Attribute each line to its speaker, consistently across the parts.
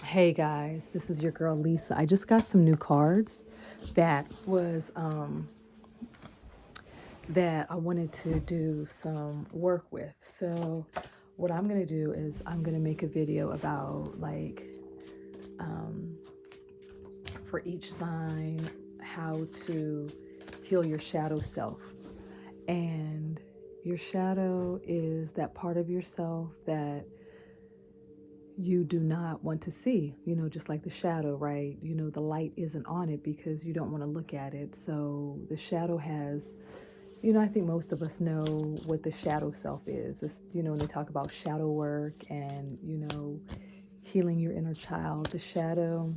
Speaker 1: Hey guys, this is your girl Lisa. I just got some new cards that was that I wanted to do some work with. So what I'm gonna do is I'm gonna make a video about like for each sign how to heal your shadow self. And your shadow is that part of yourself that you do not want to see, just like the shadow, right? The light isn't on it because you don't want to look at it. So the shadow has, I think most of us know what the shadow self is. It's, when they talk about shadow work and, healing your inner child, the shadow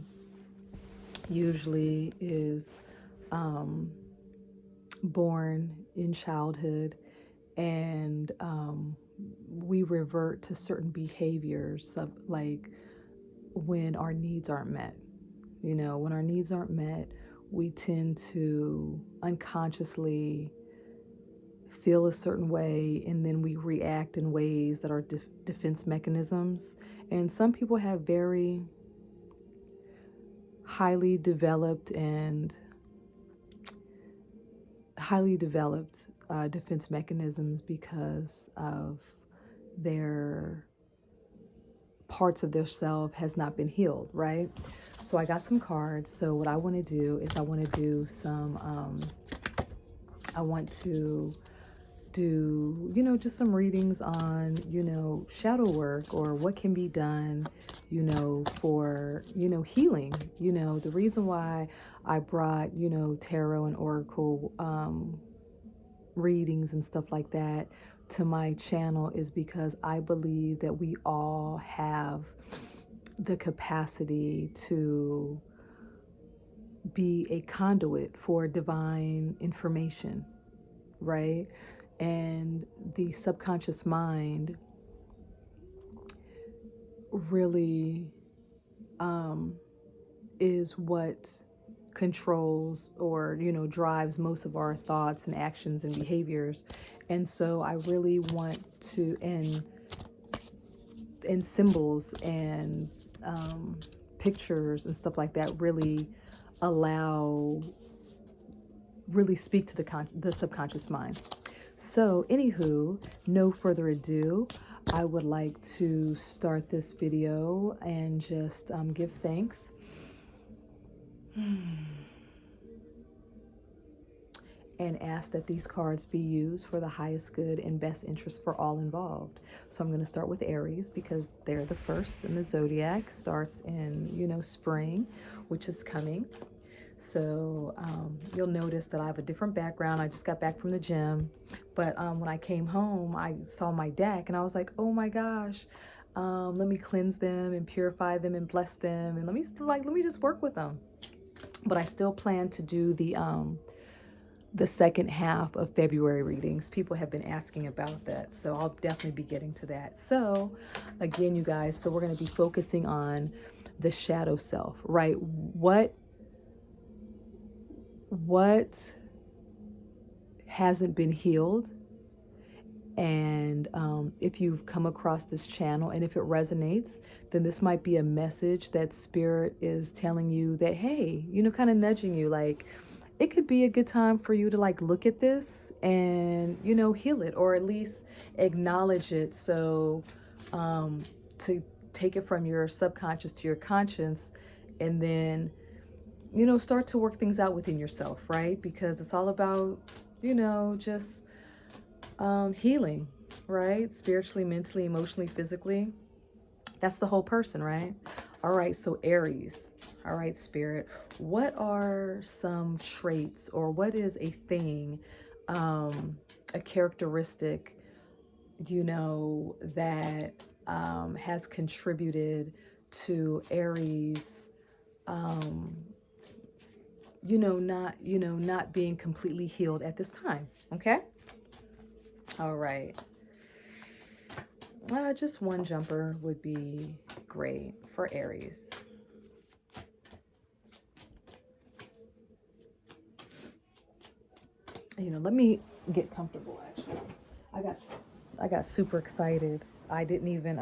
Speaker 1: usually is born in childhood, and we revert to certain behaviors like when our needs aren't met. When our needs aren't met, we tend to unconsciously feel a certain way, and then we react in ways that are defense mechanisms. And some people have very highly developed defense mechanisms because of their parts of their self has not been healed, right? So I got some cards. So what I want to do is I want to do just some readings on, shadow work or what can be done, for, healing. The reason why I brought, tarot and oracle readings and stuff like that to my channel is because I believe that we all have the capacity to be a conduit for divine information, right? And the subconscious mind really is what controls or drives most of our thoughts and actions and behaviors. And so I really want to, and symbols and pictures and stuff like that really speak to the subconscious mind. So anywho, no further ado, I would like to start this video and just give thanks and ask that these cards be used for the highest good and best interest for all involved. So I'm going to start with Aries because they're the first in the zodiac. Starts in, spring, which is coming. So you'll notice that I have a different background. I just got back from the gym. But when I came home, I saw my deck and I was like, oh my gosh, let me cleanse them and purify them and bless them. And let me just work with them. But I still plan to do the second half of February readings. People have been asking about that, so I'll definitely be getting to that. So again, you guys, so we're going to be focusing on the shadow self, right? What hasn't been healed? And if you've come across this channel and if it resonates, then this might be a message that Spirit is telling you that, hey, kind of nudging you, like, it could be a good time for you to like look at this and, heal it, or at least acknowledge it. So to take it from your subconscious to your conscience, and then, start to work things out within yourself, right? Because it's all about, just healing, right? Spiritually, mentally, emotionally, physically. That's the whole person, right? All right, so Aries. All right, Spirit. What are some traits, or what is a thing, a characteristic, that has contributed to Aries, not being completely healed at this time? Okay. All right. Just one jumper would be great for Aries. Let me get comfortable. Actually, I got super excited. I didn't even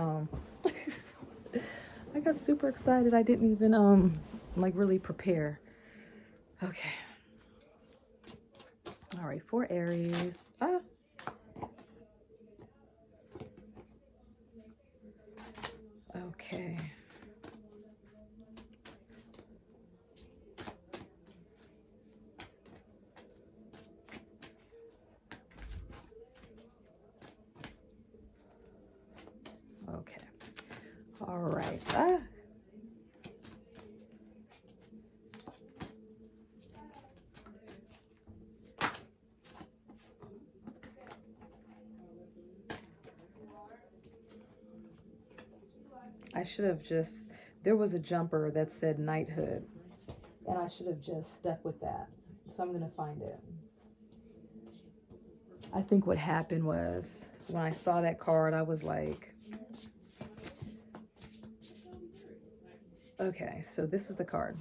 Speaker 1: I got super excited. I didn't even like really prepare. Okay. All right, for Aries. Okay. Okay. All right. I should have just, there was a jumper that said knighthood, and I should have just stuck with that. So I'm going to find it. I think what happened was when I saw that card, I was like, okay, so this is the card.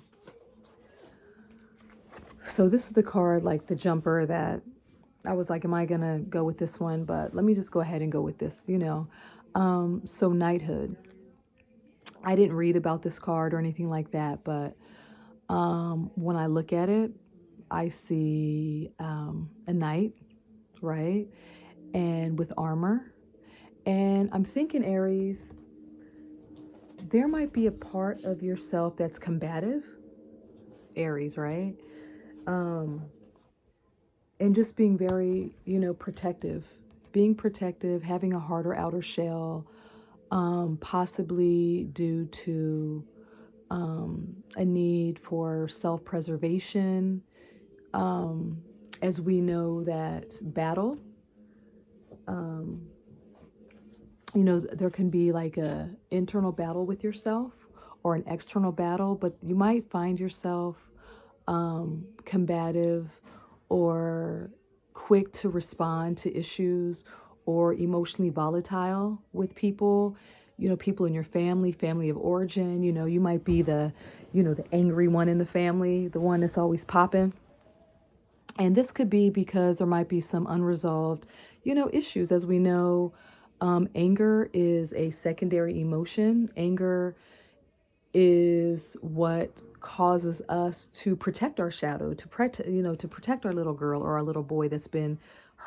Speaker 1: So this is the card, like the jumper that I was like, am I going to go with this one? But let me just go ahead and go with this, you know. So knighthood. I didn't read about this card or anything like that, but when I look at it, I see a knight, right? And with armor. And I'm thinking, Aries, there might be a part of yourself that's combative. Aries, right? And just being very, protective. Being protective, having a harder outer shell, possibly due to a need for self-preservation. As we know that battle, there can be like a internal battle with yourself or an external battle, but you might find yourself combative or quick to respond to issues or emotionally volatile with people, people in your family of origin. You might be the angry one in the family, the one that's always popping. And this could be because there might be some unresolved, issues. As we know, anger is a secondary emotion. Anger is what causes us to protect our shadow, to protect our little girl or our little boy that's been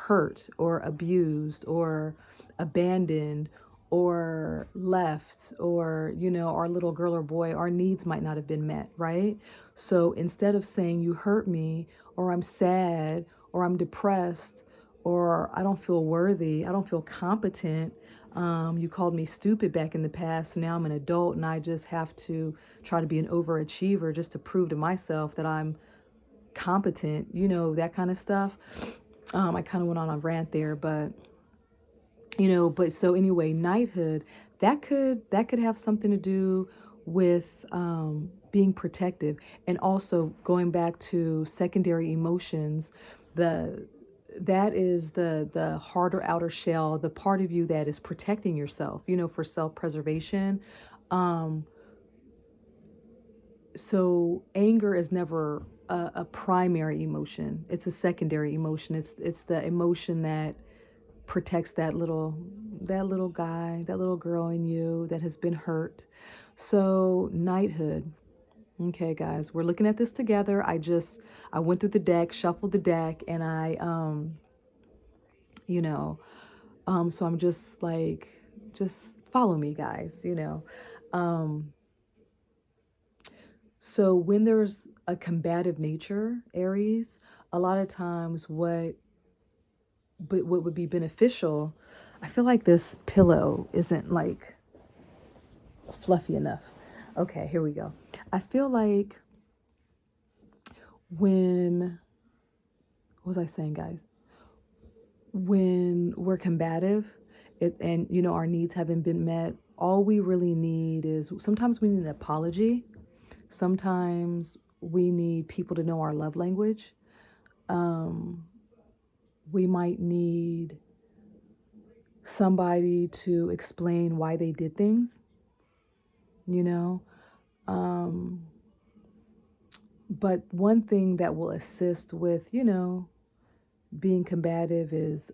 Speaker 1: hurt or abused or abandoned or left, or our little girl or boy, our needs might not have been met, right? So instead of saying you hurt me, or I'm sad, or I'm depressed, or I don't feel worthy, I don't feel competent, you called me stupid back in the past, so now I'm an adult and I just have to try to be an overachiever just to prove to myself that I'm competent, that kind of stuff. I kind of went on a rant there, but so anyway, knighthood, that could have something to do with being protective, and also going back to secondary emotions. That is the harder outer shell, the part of you that is protecting yourself, for self-preservation. So anger is never a primary emotion. It's a secondary emotion. It's the emotion that protects that little guy, that little girl in you that has been hurt. So knighthood. Okay, guys, we're looking at this together. I went through the deck, shuffled the deck, and so I'm just like, just follow me, guys, So when there's a combative nature, Aries, a lot of times what would be beneficial, I feel like this pillow isn't like fluffy enough. Okay, here we go. I feel like what was I saying, guys? When we're combative, and our needs haven't been met, all we really need is, sometimes we need an apology. Sometimes we need people to know our love language. We might need somebody to explain why they did things, you know. But one thing that will assist with, being combative is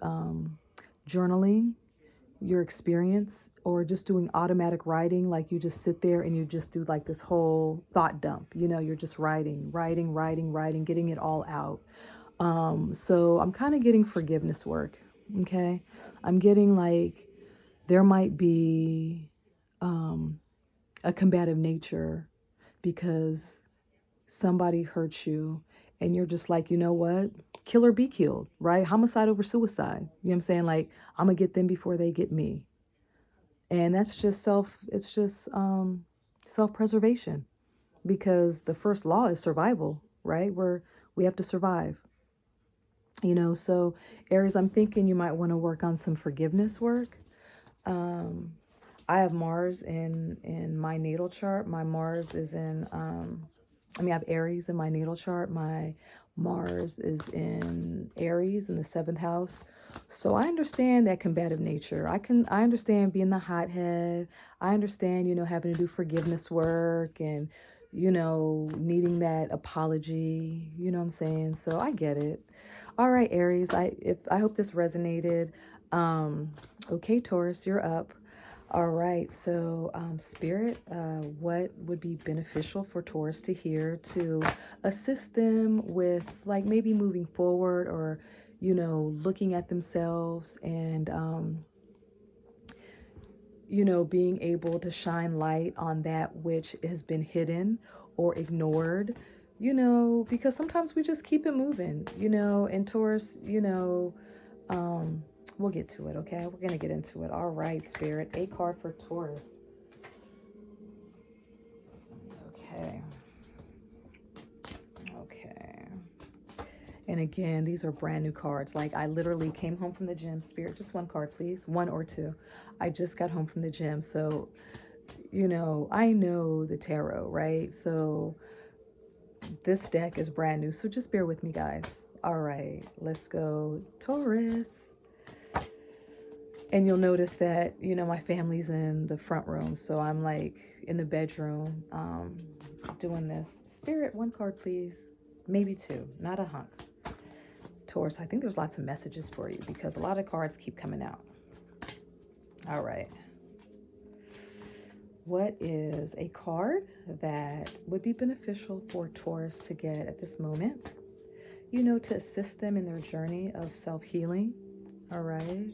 Speaker 1: journaling, your experience, or just doing automatic writing, like you just sit there and you just do like this whole thought dump, you're just writing, getting it all out. So I'm kind of getting forgiveness work. Okay. I'm getting like there might be a combative nature because somebody hurts you and you're just like, you know what? Kill or be killed, right? Homicide over suicide. You know what I'm saying? Like, I'm going to get them before they get me. And that's just it's just self-preservation, because the first law is survival, right? We have to survive. So Aries, I'm thinking you might want to work on some forgiveness work. I have Mars in my natal chart. My Mars is in I have Aries in my natal chart. My Mars is in Aries in the 7th house. So I understand that combative nature. I understand being the hothead. I understand, having to do forgiveness work and, needing that apology, you know what I'm saying? So I get it. All right, Aries, I hope this resonated. Okay, Taurus, you're up. All right, so Spirit, what would be beneficial for Taurus to hear to assist them with, like, maybe moving forward, or, looking at themselves and, being able to shine light on that which has been hidden or ignored, because sometimes we just keep it moving, and Taurus, we'll get to it, okay? We're going to get into it. All right, Spirit, a card for Taurus. Okay. Okay. And again, these are brand new cards. Like, I literally came home from the gym. Spirit, just one card, please. One or two. I just got home from the gym. So, I know the tarot, right? So this deck is brand new. So just bear with me, guys. All right, let's go, Taurus. And you'll notice that, my family's in the front room. So I'm like in the bedroom doing this. Spirit, one card, please. Maybe two, not a hunk. Taurus, I think there's lots of messages for you because a lot of cards keep coming out. All right. What is a card that would be beneficial for Taurus to get at this moment? To assist them in their journey of self-healing. All right.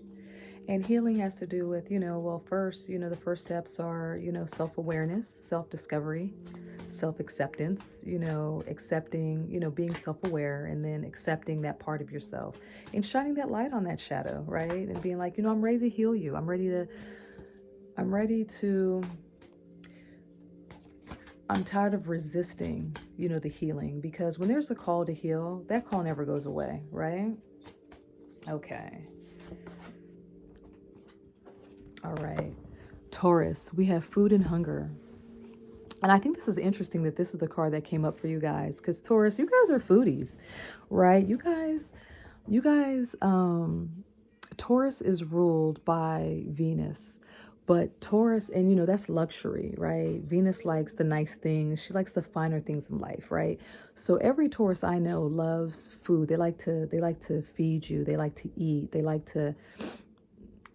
Speaker 1: And healing has to do with, first, the first steps are, self-awareness, self-discovery, self-acceptance, accepting, being self-aware, and then accepting that part of yourself and shining that light on that shadow, right? And being like, I'm ready to heal you. I'm tired of resisting, the healing, because when there's a call to heal, that call never goes away, right? Okay. All right. Taurus, we have food and hunger. And I think this is interesting that this is the card that came up for you guys, because Taurus, you guys are foodies, right? Taurus is ruled by Venus, but Taurus, and that's luxury, right? Venus likes the nice things. She likes the finer things in life, right? So every Taurus I know loves food. They like to feed you. They like to eat.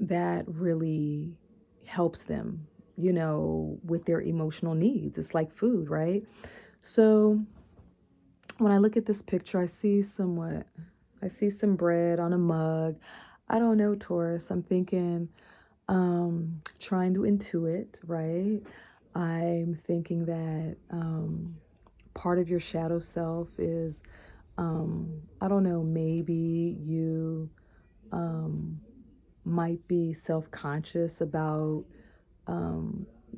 Speaker 1: That really helps them, with their emotional needs. It's like food, right? So when I look at this picture, I see some bread on a mug. I don't know, Taurus. I'm thinking, trying to intuit, right? I'm thinking that part of your shadow self is, I don't know, maybe you might be self-conscious about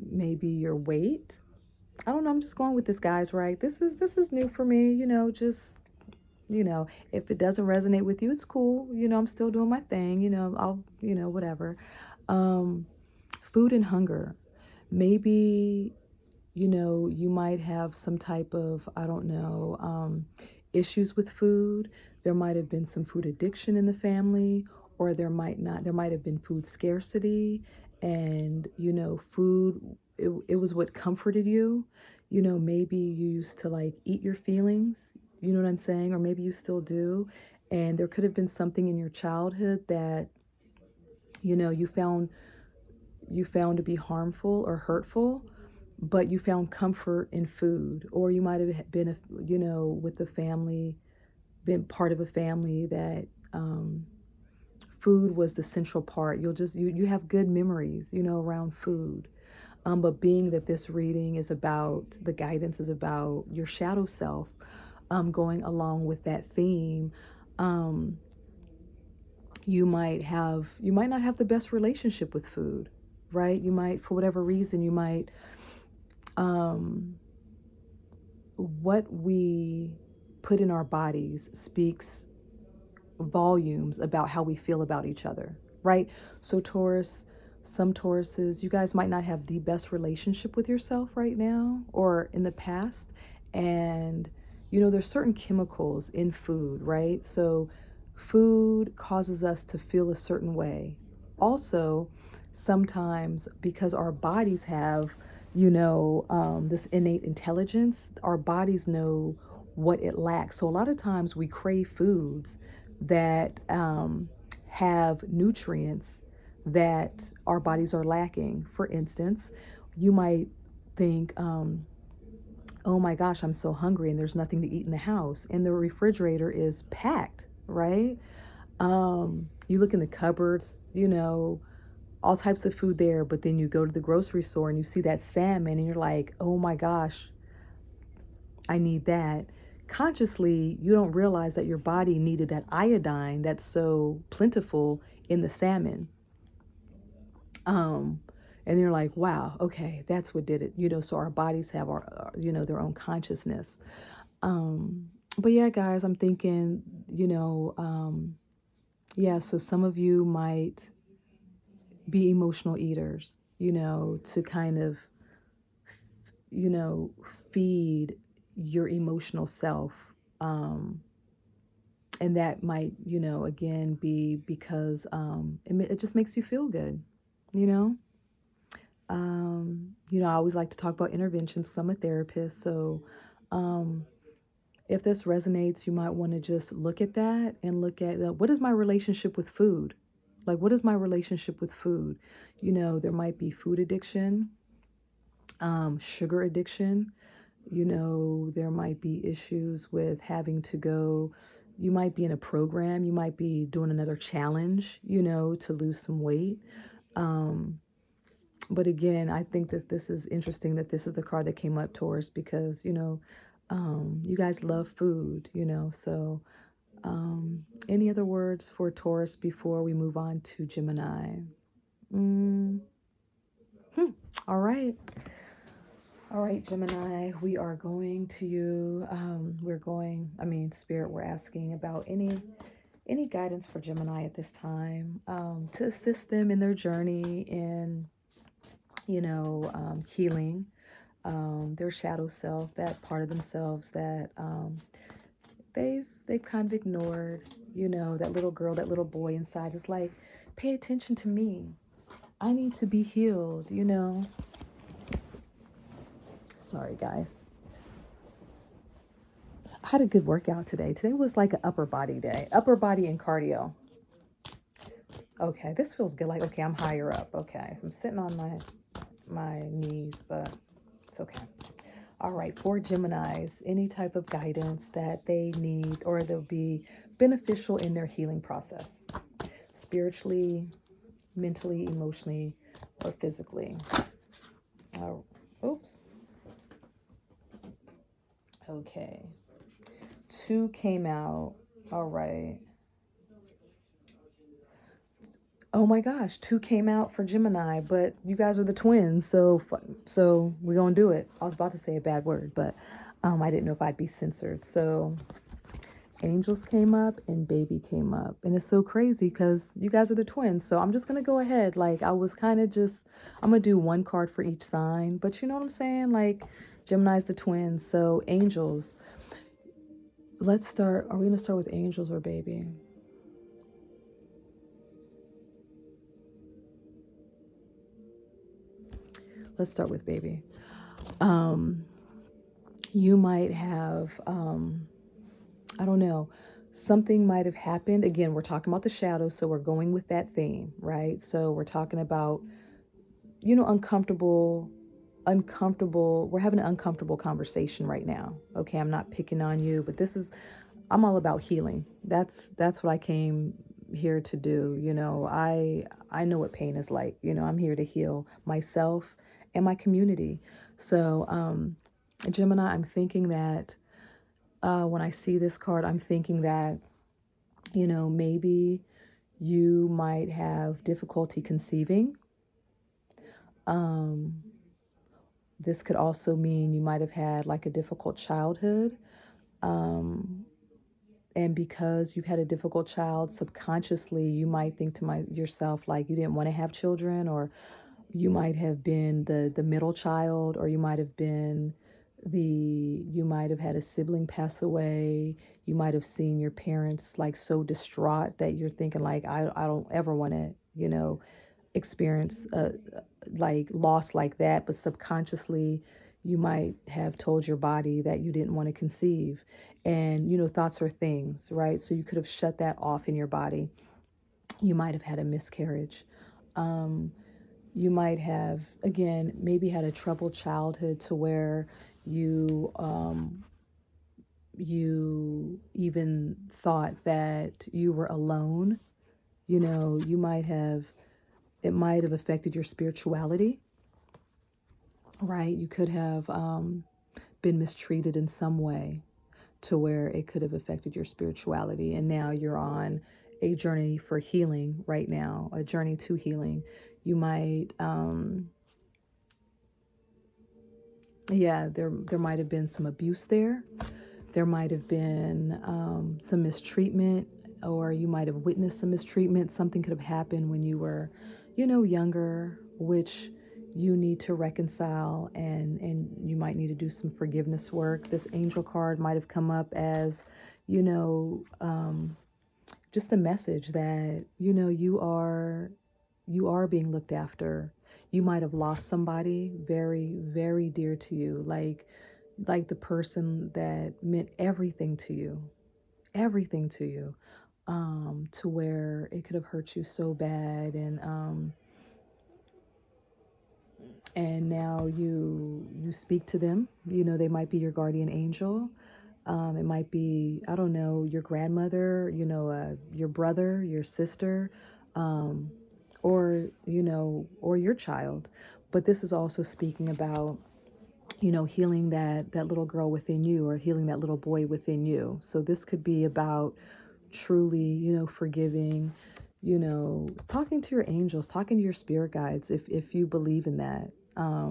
Speaker 1: maybe your weight. I don't know. I'm just going with this, guys, right? This is new for me, just, if it doesn't resonate with you, it's cool. I'm still doing my thing, I'll, whatever. Food and hunger. Maybe, you might have some type of, I don't know, issues with food. There might have been some food addiction in the family, or there might have been food scarcity, and, food, it was what comforted you. Maybe you used to like eat your feelings, you know what I'm saying? Or maybe you still do. And there could have been something in your childhood that you found to be harmful or hurtful, but you found comfort in food. Or you might have been, with the family, been part of a family that food was the central part. You have good memories, around food. But being that this reading is about, the guidance is about your shadow self, going along with that theme, you might not have the best relationship with food, right? You might, for whatever reason, what we put in our bodies speaks volumes about how we feel about each other, right? So some Tauruses, you guys might not have the best relationship with yourself right now or in the past. And, there's certain chemicals in food, right? So food causes us to feel a certain way. Also, sometimes because our bodies have, this innate intelligence, our bodies know what it lacks. So a lot of times we crave foods that have nutrients that our bodies are lacking. For instance, you might think, oh my gosh, I'm so hungry and there's nothing to eat in the house, and the refrigerator is packed, right? You look in the cupboards, all types of food there, but then you go to the grocery store and you see that salmon and you're like, oh my gosh, I need that. Consciously, you don't realize that your body needed that iodine that's so plentiful in the salmon. And you're like, wow, okay, that's what did it. So our bodies have their own consciousness. But yeah, guys, I'm thinking, yeah, so some of you might be emotional eaters, to kind of, feed your emotional self. And that might, again, be because it just makes you feel good, you know? I always like to talk about interventions because I'm a therapist. So if this resonates, you might want to just look at that and look at what is my relationship with food? Like, what is my relationship with food? There might be food addiction, sugar addiction. There might be issues with having to go. You might be in a program. You might be doing another challenge, to lose some weight. But again, I think this is interesting that this is the card that came up, Taurus, because, you guys love food, so any other words for Taurus before we move on to Gemini? All right. All right, Gemini, we are going to you. Spirit, we're asking about any guidance for Gemini at this time, to assist them in their journey in, healing their shadow self, that part of themselves that they've kind of ignored. That little girl, that little boy inside is like, pay attention to me. I need to be healed, Sorry, guys. I had a good workout today. Today was like an upper body day, upper body and cardio. Okay, this feels good. Like, okay, I'm higher up. Okay, I'm sitting on my knees, but it's okay. All right, for Geminis, any type of guidance that they need or they'll be beneficial in their healing process, spiritually, mentally, emotionally, or physically. Oops. Okay. 2 came out. All right. Oh my gosh, 2 came out for Gemini, but you guys are the twins, so we're gonna do it. I was about to say a bad word, but I didn't know if I'd be censored. So angels came up and baby came up, and it's so crazy because you guys are the twins. So I'm just gonna go ahead. Like, I was kind of I'm gonna do 1 card for each sign, but you know what I'm saying? Like, Gemini's the twins, so angels. Let's start. Are we gonna start with angels or baby? Let's start with baby. You might have, I don't know, something might have happened. Again, we're talking about the shadows, so we're going with that theme, right? So we're talking about, uncomfortable. We're having an uncomfortable conversation right now. Okay, I'm not picking on you, but I'm all about healing. That's what I came here to do. I know what pain is like. I'm here to heal myself and my community. So, Gemini, I'm thinking that when I see this card, I'm thinking that, maybe you might have difficulty conceiving. This could also mean you might have had like a difficult childhood. And because you've had a difficult child, subconsciously, you might think to yourself, like you didn't want to have children, or you might have been the middle child, or you might have had a sibling pass away. You might have seen your parents like so distraught that you're thinking like, I don't ever want to, experience like loss like that. But subconsciously, you might have told your body that you didn't want to conceive. And, thoughts are things, right? So you could have shut that off in your body. You might have had a miscarriage. You might have, again, maybe had a troubled childhood to where you even thought that you were alone. It might have affected your spirituality, right? You could have been mistreated in some way to where it could have affected your spirituality. And now you're on a journey for healing right now, a journey to healing. You might, there might have been some abuse there. There might have been some mistreatment, or you might have witnessed some mistreatment. Something could have happened when you were, younger, which you need to reconcile, and you might need to do some forgiveness work. This angel card might have come up as, just a message that, you are being looked after. You might have lost somebody very, very dear to you, like the person that meant everything to you, to where it could have hurt you so bad, and now you speak to them. They might be your guardian angel. It might be, I don't know, your grandmother, your brother, your sister, or your child. But this is also speaking about, healing that little girl within you, or healing that little boy within you. So this could be about truly, forgiving, talking to your angels, talking to your spirit guides, if you believe in that. I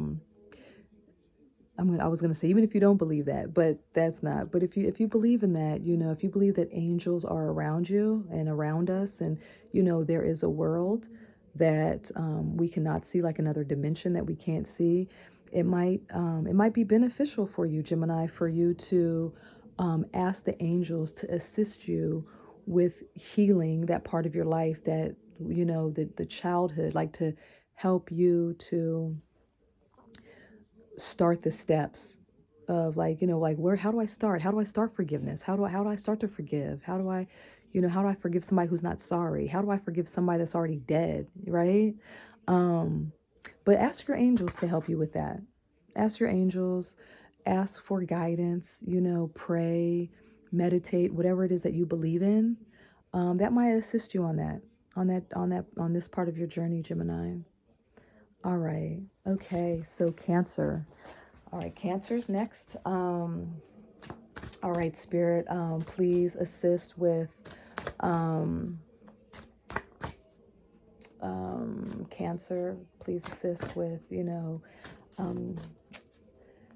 Speaker 1: was gonna say, even if you don't believe that, but that's not. But if you believe in that, if you believe that angels are around you and around us, and there is a world that we cannot see, like another dimension that we can't see, it might be beneficial for you, Gemini, for you to ask the angels to assist you with healing that part of your life, that the childhood, like to help you to start the steps of, like, where, how do I start? How do I start forgiveness? How do I start to forgive? How do I forgive somebody who's not sorry? How do I forgive somebody that's already dead? Right? But ask your angels to help you with that. Ask your angels, ask for guidance, pray, meditate, whatever it is that you believe in. That might assist you on this part of your journey, Gemini. All right. Okay. So Cancer. All right. Cancer's next. All right, Spirit. Please assist with Cancer. Please assist with,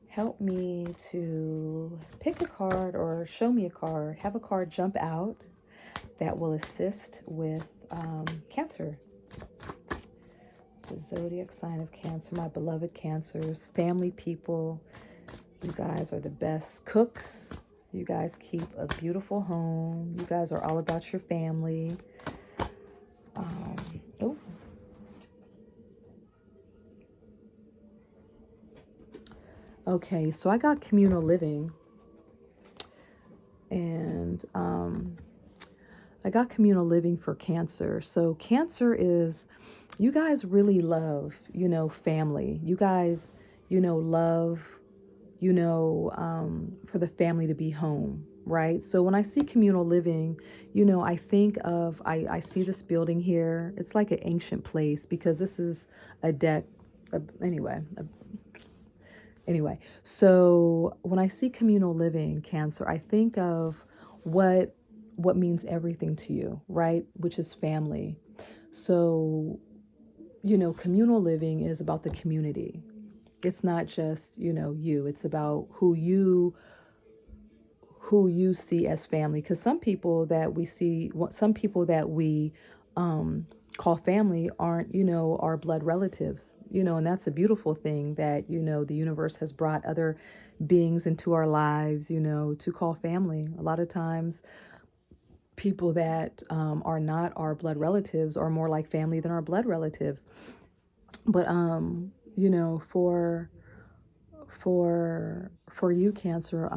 Speaker 1: help me to pick a card, or show me a card. Have a card jump out that will assist with Cancer. The zodiac sign of Cancer, my beloved Cancers, family people. You guys are the best cooks. You guys keep a beautiful home. You guys are all about your family. Oh. Okay, so I got communal living. And I got communal living for Cancer. So Cancer is, you guys really love, family. You guys, love, for the family to be home, right? So when I see communal living, I think of, I see this building here. It's like an ancient place because this is a deck. Anyway, so when I see communal living, Cancer, I think of what means everything to you, right? Which is family. So, communal living is about the community. It's not just, you. It's about who you see as family. Because some people that we see, some people that we call family aren't, our blood relatives, and that's a beautiful thing that, the universe has brought other beings into our lives, to call family. A lot of times, people that are not our blood relatives are more like family than our blood relatives. But, for you, Cancer,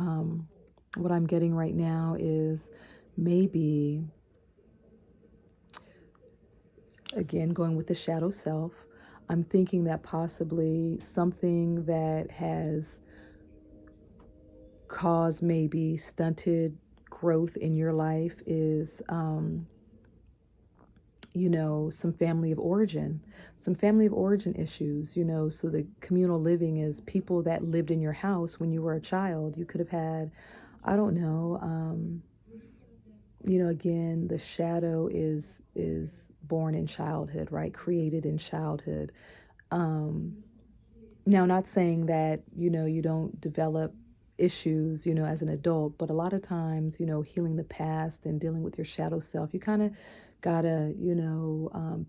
Speaker 1: what I'm getting right now is maybe, again, going with the shadow self, I'm thinking that possibly something that has caused maybe stunted growth in your life is, some family of origin issues, so the communal living is people that lived in your house when you were a child. You could have had, I don't know, again, the shadow is born in childhood, right? Created in childhood. Now, not saying that, you don't develop issues, as an adult, but a lot of times, healing the past and dealing with your shadow self, you kind of gotta,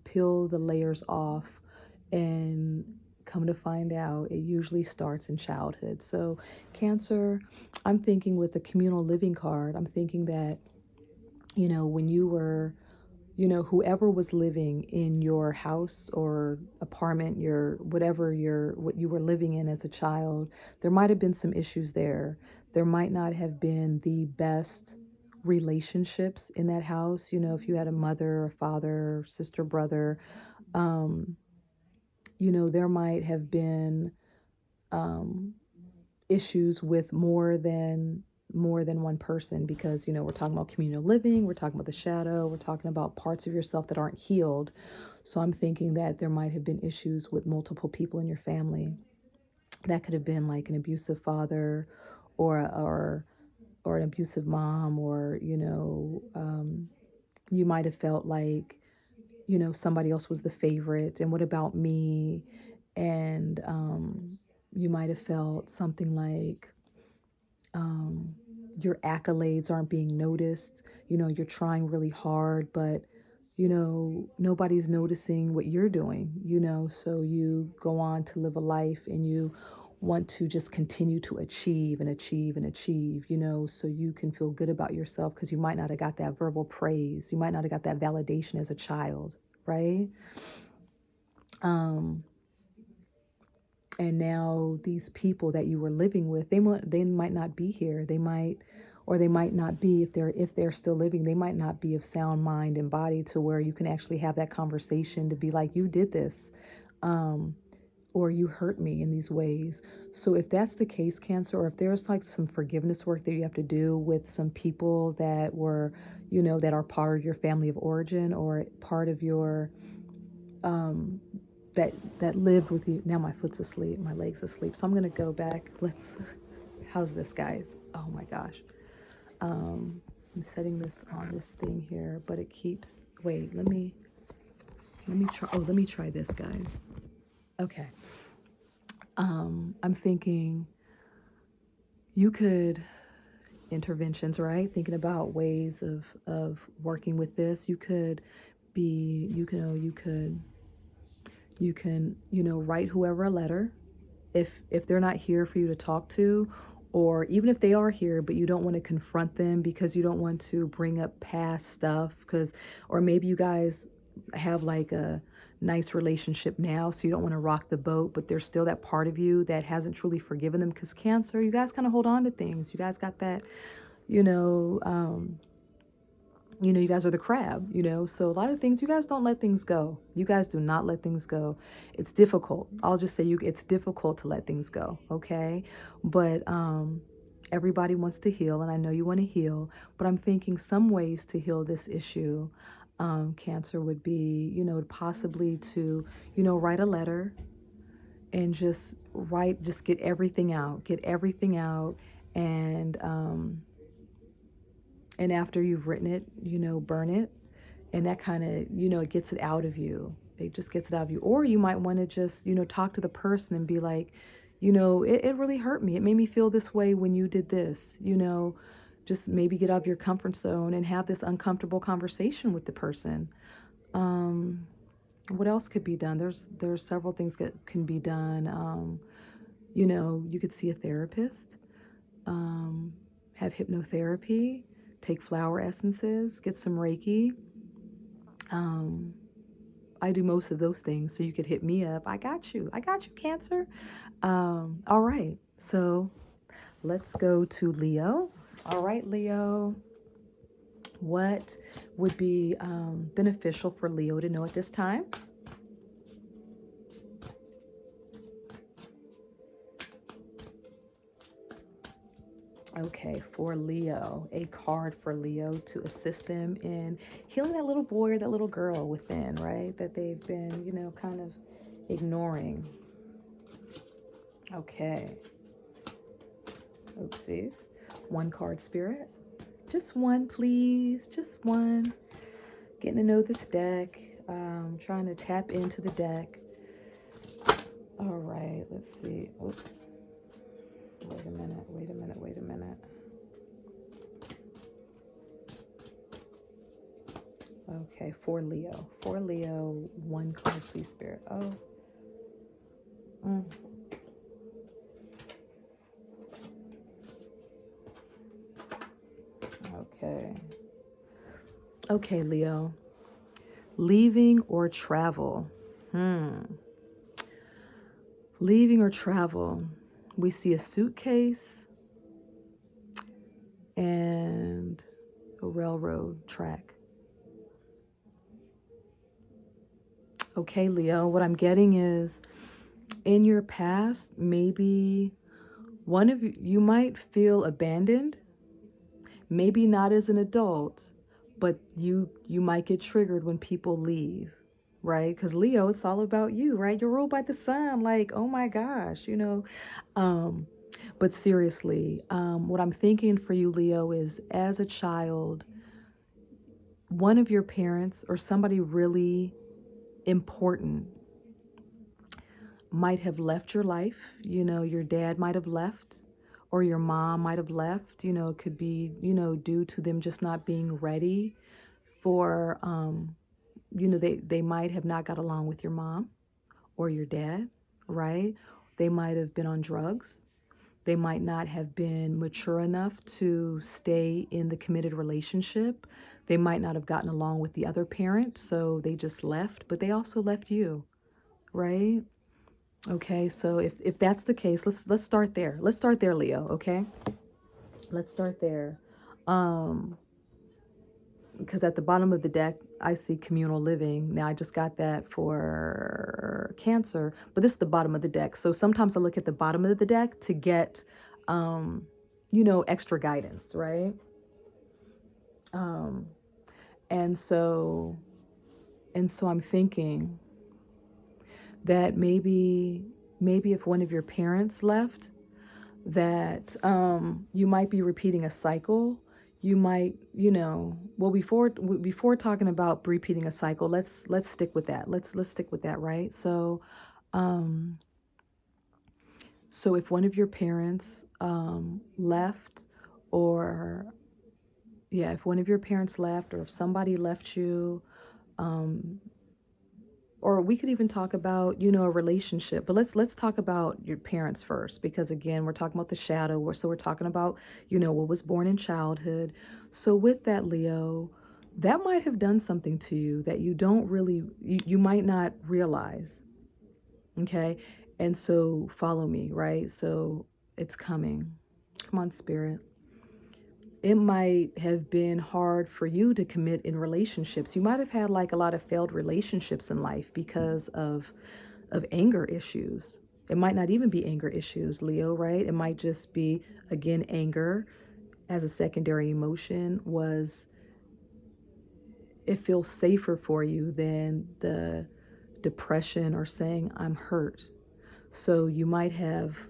Speaker 1: peel the layers off, and come to find out, it usually starts in childhood. So, Cancer, I'm thinking with the communal living card, I'm thinking that, when you were, whoever was living in your house or apartment, what you were living in as a child, there might have been some issues there. There might not have been the best relationships in that house. If you had a mother, a father, sister, brother, there might have been issues with more than one person, because we're talking about communal living, we're talking about the shadow, we're talking about parts of yourself that aren't healed. So I'm thinking that there might have been issues with multiple people in your family. That could have been like an abusive father, or an abusive mom, or you might have felt like, somebody else was the favorite, and what about me? And you might have felt something like, your accolades aren't being noticed. You're trying really hard, but, nobody's noticing what you're doing, so you go on to live a life, and you want to just continue to achieve and achieve and achieve, so you can feel good about yourself, because you might not have got that verbal praise. You might not have got that validation as a child, right? And now these people that you were living with, they might not be here. They might not be, if they're still living, they might not be of sound mind and body to where you can actually have that conversation to be like, you did this, or you hurt me in these ways. So if that's the case, Cancer, or if there's like some forgiveness work that you have to do with some people that were, that are part of your family of origin, or part of your that lived with you. Now my foot's asleep, my leg's asleep. So I'm gonna go back. How's this, guys? Oh my gosh. I'm setting this on this thing here, but it keeps, wait, let me try this, guys. Okay. I'm thinking you could, interventions, right? Thinking about ways of working with this. You can, write whoever a letter, if they're not here for you to talk to, or even if they are here but you don't want to confront them because you don't want to bring up past stuff, or maybe you guys have like a nice relationship now, so you don't want to rock the boat, but there's still that part of you that hasn't truly forgiven them, because Cancer, you guys kind of hold on to things. You guys got that, you know You know, you guys are the crab, you know, so a lot of things, you guys don't let things go. You guys do not let things go. It's difficult. I'll just say it's difficult to let things go, okay? But everybody wants to heal, and I know you want to heal, but I'm thinking some ways to heal this issue, Cancer, would be, you know, possibly to, you know, write a letter and just get everything out, and after you've written it, you know, burn it. And that kind of, you know, it gets it out of you. It just gets it out of you. Or you might want to just, you know, talk to the person and be like, you know, it really hurt me. It made me feel this way when you did this, you know, just maybe get out of your comfort zone and have this uncomfortable conversation with the person. What else could be done? There's several things that can be done. You know, you could see a therapist, have hypnotherapy, take flower essences, get some Reiki. I do most of those things, so you could hit me up. I got you, Cancer. All right, so let's go to Leo. All right, Leo, what would be beneficial for Leo to know at this time? Okay, for Leo, a card for Leo to assist them in healing that little boy or that little girl within, right? That they've been, you know, kind of ignoring. Okay. Oopsies. One card, Spirit. Just one, please. Just one. Getting to know this deck. Trying to tap into the deck. All right, let's see. Oops. Wait a minute. Okay, for Leo. For Leo, one card, please, Spirit. Oh. Okay. Okay, Leo. Leaving or travel? Leaving or travel. We see a suitcase and a railroad track. Okay, Leo, what I'm getting is in your past, maybe one of you might feel abandoned, maybe not as an adult, but you might get triggered when people leave, right? Because Leo, it's all about you, right? You're ruled by the sun, like, oh my gosh, you know. But seriously, what I'm thinking for you, Leo, is as a child, one of your parents or somebody really important might have left your life. You know, your dad might have left or your mom might have left. You know, it could be, you know, due to them just not being ready for, you know, they might have not got along with your mom or your dad, right? They might have been on drugs. They might not have been mature enough to stay in the committed relationship. They might not have gotten along with the other parent, so they just left, but they also left you, right? Okay, so if that's the case, let's start there. Let's start there, Leo, okay? Let's start there. Because at the bottom of the deck, I see communal living. Now, I just got that for Cancer, but this is the bottom of the deck. So sometimes I look at the bottom of the deck to get, you know, extra guidance, right? And so I'm thinking that maybe if one of your parents left, that you might be repeating a cycle. You might, you know, well, before talking about repeating a cycle, let's stick with that. Let's stick with that, right? So so if one of your parents left, or yeah, if one of your parents left, or if somebody left you, or we could even talk about, you know, a relationship, but let's talk about your parents first, because again, we're talking about the shadow, so we're talking about, you know, what was born in childhood. So with that, Leo, that might have done something to you that you don't really, you might not realize. Okay, and so follow me, right? So it's coming. Come on, Spirit. it might have been hard for you to commit in relationships. You might have had like a lot of failed relationships in life because of anger issues. It might not even be anger issues, Leo, right? It might just be, again, anger as a secondary emotion was, it feels safer for you than the depression or saying I'm hurt. So you might have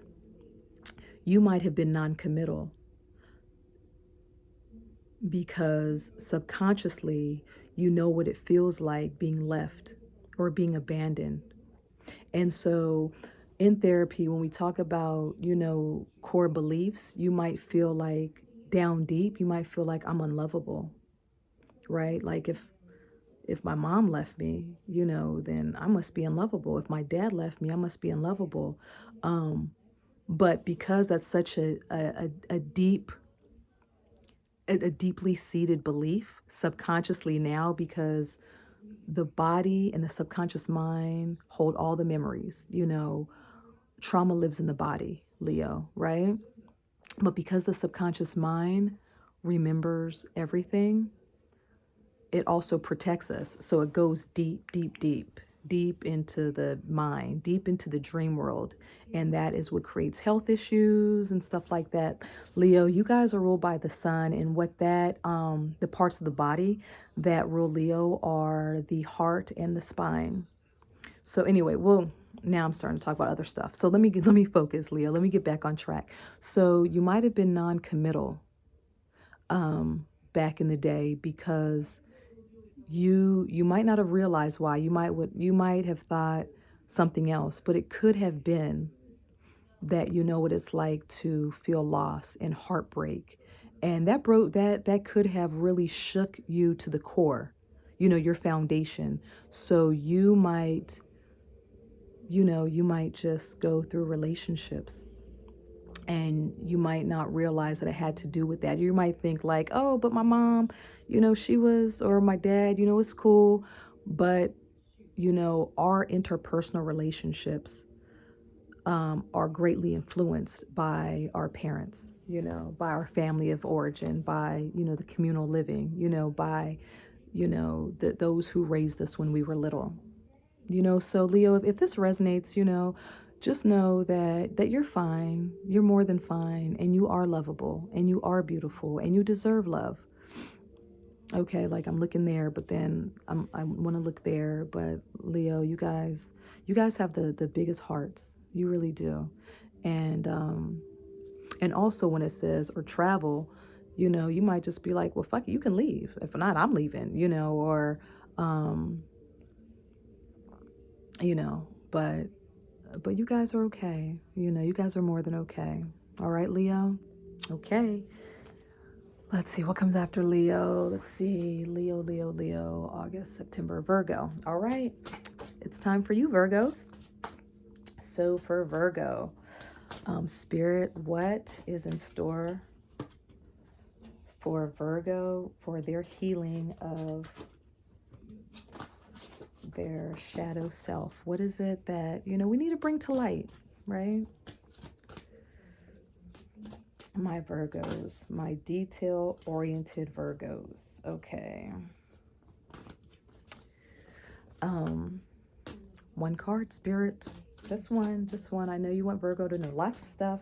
Speaker 1: been non-committal because subconsciously you know what it feels like being left or being abandoned. And so in therapy, when we talk about, core beliefs, you might feel like down deep, you might feel like I'm unlovable, right? Like if my mom left me, then I must be unlovable. If my dad left me, I must be unlovable. But because that's such a deeply seated belief subconsciously now, because the body and the subconscious mind hold all the memories. Trauma lives in the body, Leo, right? But because the subconscious mind remembers everything, it also protects us. So it goes deep, deep, deep, deep into the mind, deep into the dream world. And that is what creates health issues and stuff like that. Leo, you guys are ruled by the sun, and what the parts of the body that rule Leo are the heart and the spine. So anyway, well, now I'm starting to talk about other stuff. So let me focus, Leo. Let me get back on track. So you might have been non-committal back in the day because you might not have realized why. You might have thought something else, but it could have been that you know what it's like to feel loss and heartbreak. And that could have really shook you to the core, your foundation. So you might just go through relationships and you might not realize that it had to do with that. You might think like, oh, but my mom, she was, or my dad, it's cool. But, our interpersonal relationships are greatly influenced by our parents, by our family of origin, by, the communal living, by, those who raised us when we were little. So Leo, if this resonates, just know that you're fine. You're more than fine, and you are lovable, and you are beautiful, and you deserve love. Okay, like I'm looking there, but then I want to look there. But Leo, you guys have the biggest hearts. You really do. And also when it says or travel, you might just be like, well, fuck it, you can leave. If not, I'm leaving. Or you know, but you guys are okay. You guys are more than okay. All right, Leo. Okay. Let's see what comes after Leo. Let's see. Leo, August, September, Virgo. All right. It's time for you, Virgos. So for Virgo, Spirit, what is in store for Virgo for their healing of their shadow self? What is it that, we need to bring to light, right? My Virgos, my detail-oriented Virgos. Okay. One card, Spirit. Just one. I know you want Virgo to know lots of stuff.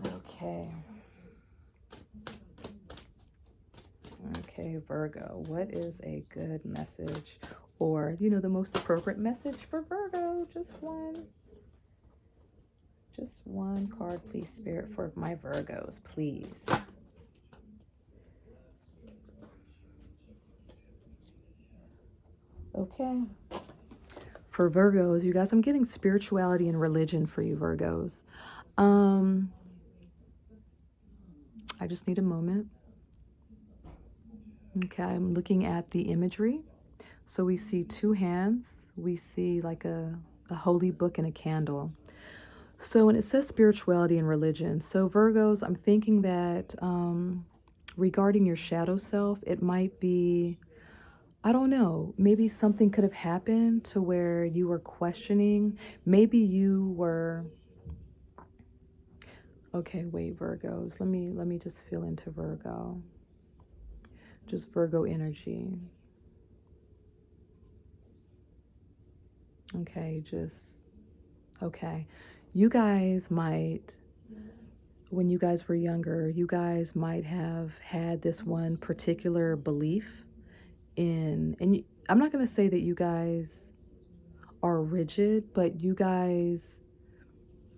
Speaker 1: Okay. Okay, Virgo. What is a good message? Or, the most appropriate message for Virgo? Just one. Just one card, please, Spirit, for my Virgos, please. Okay. For Virgos, you guys, I'm getting spirituality and religion for you, Virgos. I just need a moment. Okay, I'm looking at the imagery. So we see two hands. We see like a holy book and a candle. So when it says spirituality and religion, so Virgos, I'm thinking that regarding your shadow self, it might be, I don't know, maybe something could have happened to where you were questioning. Maybe you were, Okay, wait, Virgos. Let me just feel into Virgo. Just Virgo energy. Okay, okay. You guys might, when you guys were younger, you guys might have had this one particular belief I'm not going to say that you guys are rigid, but you guys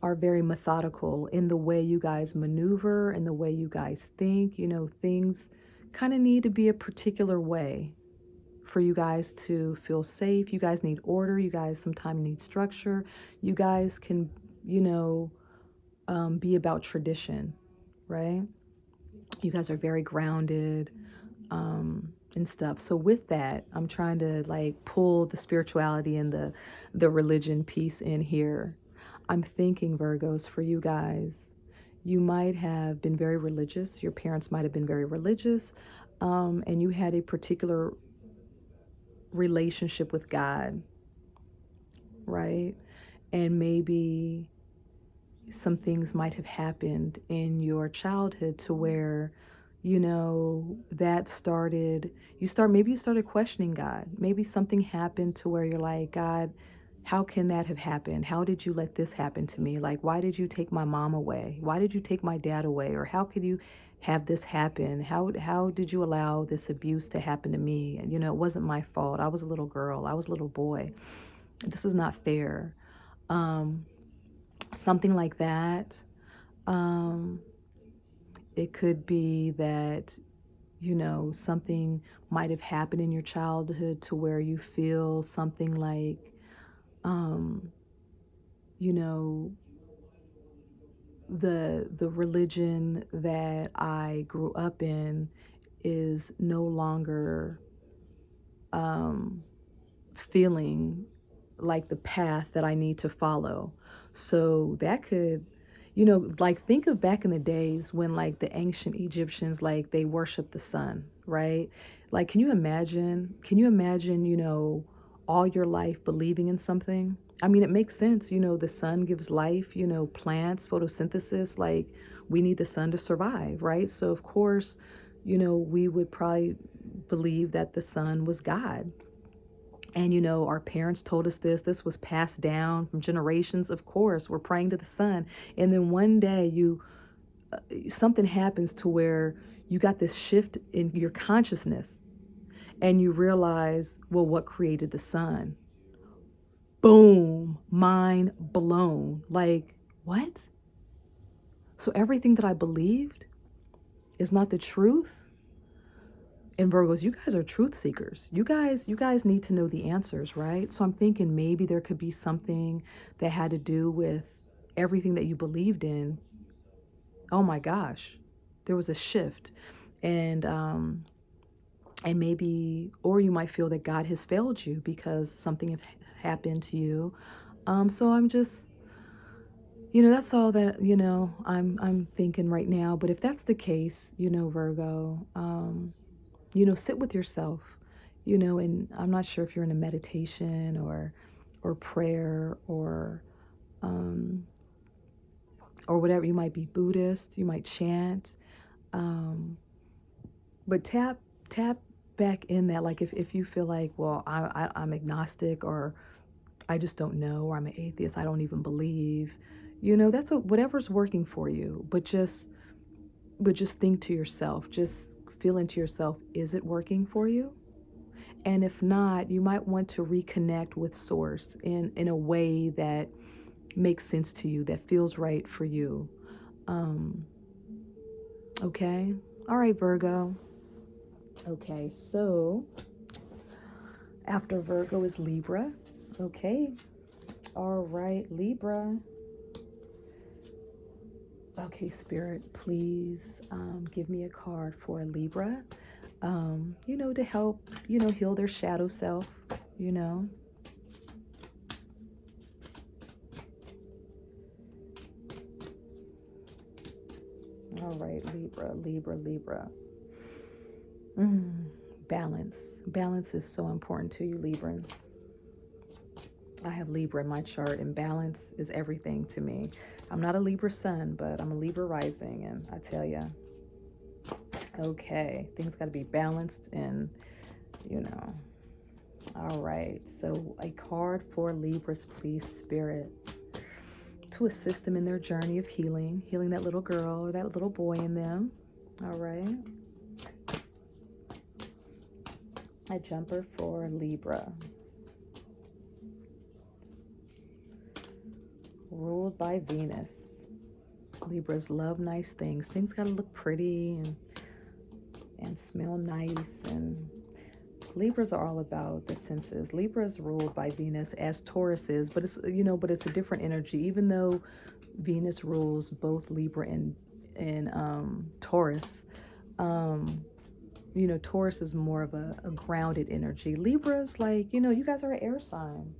Speaker 1: are very methodical in the way you guys maneuver and the way you guys think. Things kind of need to be a particular way for you guys to feel safe. You guys need order. You guys sometimes need structure. You guys can, be about tradition, right? You guys are very grounded and stuff. So with that, I'm trying to like pull the spirituality and the religion piece in here. I'm thinking, Virgos, for you guys, you might have been very religious. Your parents might have been very religious, and you had a particular relationship with God, right? And maybe some things might have happened in your childhood to where, that maybe you started questioning God. Maybe something happened to where you're like, God, how can that have happened? How did you let this happen to me? Like, why did you take my mom away? Why did you take my dad away? Or how could you have this happen? How did you allow this abuse to happen to me? And, it wasn't my fault. I was a little girl. I was a little boy. This is not fair. Something like that. It could be that, something might have happened in your childhood to where you feel something like, you know, the religion that I grew up in is no longer feeling like the path that I need to follow. So that could, like think of back in the days when like the ancient Egyptians, like they worshiped the sun, right? Like, can you imagine, all your life believing in something? I mean, it makes sense, the sun gives life, plants, photosynthesis, like we need the sun to survive, right? So of course, we would probably believe that the sun was God. And, our parents told us this was passed down from generations. Of course, we're praying to the sun. And then one day something happens to where you got this shift in your consciousness and you realize, well, what created the sun? Boom, mind blown. Like, what? So everything that I believed is not the truth? And Virgos, you guys are truth seekers. You guys need to know the answers, right? So I'm thinking maybe there could be something that had to do with everything that you believed in. Oh my gosh, there was a shift, and maybe, or you might feel that God has failed you because something have happened to you. So I'm just, that's all that I'm thinking right now. But if that's the case, Virgo. Sit with yourself, and I'm not sure if you're in a meditation or prayer or whatever. You might be Buddhist, you might chant, but tap back in that. Like if you feel like, well, I'm agnostic, or I just don't know, or I'm an atheist, I don't even believe, that's whatever's working for you. But just think to yourself, just feel into yourself, is it working for you? And if not, you might want to reconnect with source in a way that makes sense to you, that feels right for you. Okay. All right, Virgo. Okay, so after Virgo is Libra. Okay. All right, Libra. Okay, Spirit, please give me a card for Libra, to help, heal their shadow self, All right, Libra. Balance. Balance is so important to you, Librans. I have Libra in my chart, and balance is everything to me. I'm not a Libra sun, but I'm a Libra rising, and I tell you, okay, things got to be balanced and, you know. All right, so a card for Libras, please, Spirit, to assist them in their journey of healing that little girl or that little boy in them. All right. A jumper for Libra. Ruled by Venus. Libras love nice things. Things got to look pretty and smell nice. And Libras are all about the senses. Libra is ruled by Venus as Taurus is, but it's, you know, but it's a different energy. Even though Venus rules both Libra and Taurus, you know, Taurus is more of a grounded energy. Libra's like, you know, you guys are an air sign.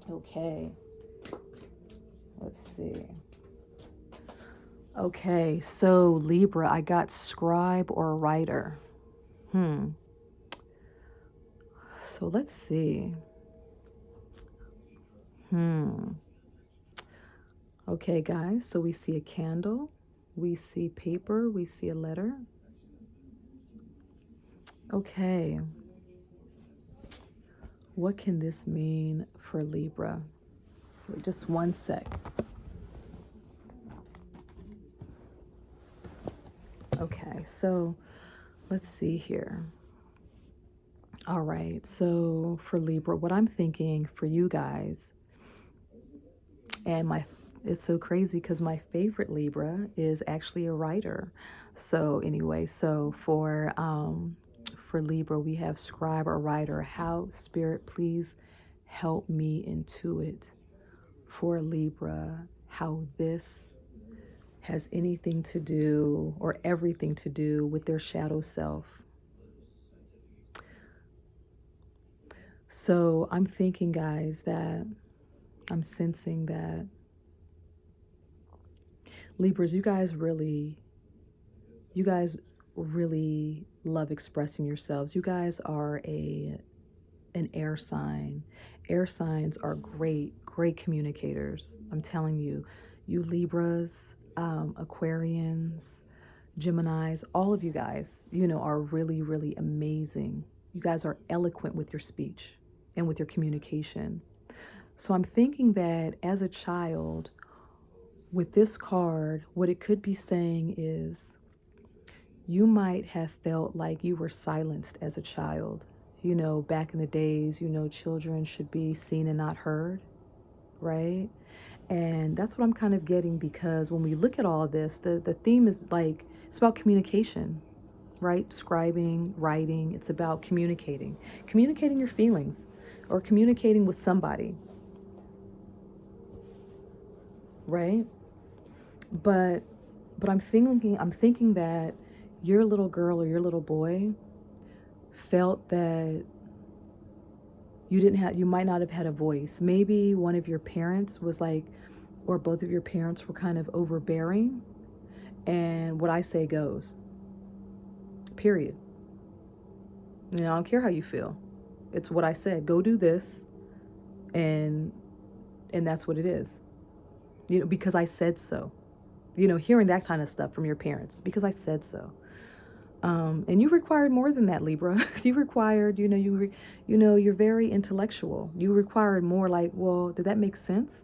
Speaker 1: Okay. Let's see. Okay, so Libra, I got scribe or writer. So let's see. Okay, guys, so we see a candle, we see paper, we see a letter. Okay. What can this mean for Libra? Wait, just one sec. Okay, so let's see here. All right, so for Libra, what I'm thinking for you guys, and it's so crazy because my favorite Libra is actually a writer. So anyway, so for Libra, we have scribe or writer. How, Spirit, please help me intuit for Libra how this has anything to do or everything to do with their shadow self. So I'm thinking, guys, that I'm sensing that Libras, you guys really love expressing yourselves. You guys are an air sign. Air signs are great communicators. I'm telling you, you Libras, Aquarians, Geminis, all of you guys, you know, are really amazing. You guys are eloquent with your speech and with your communication. So I'm thinking that as a child, with this card, what it could be saying is you might have felt like you were silenced as a child. You know, back in the days, you know, children should be seen and not heard, right? And that's what I'm kind of getting, because when we look at all this, the theme is like, it's about communication, right? Scribing, writing, it's about communicating your feelings or communicating with somebody, right? But I'm thinking that your little girl or your little boy felt that you might not have had a voice. Maybe one of your parents was like, or both of your parents were kind of overbearing, and what I say goes. Period. You know, I don't care how you feel. It's what I said. Go do this, and that's what it is. You know, because I said so. You know, hearing that kind of stuff from your parents, because I said so. And you required more than that, Libra. You required, you know, you're very intellectual. You required more, like, well, did that make sense?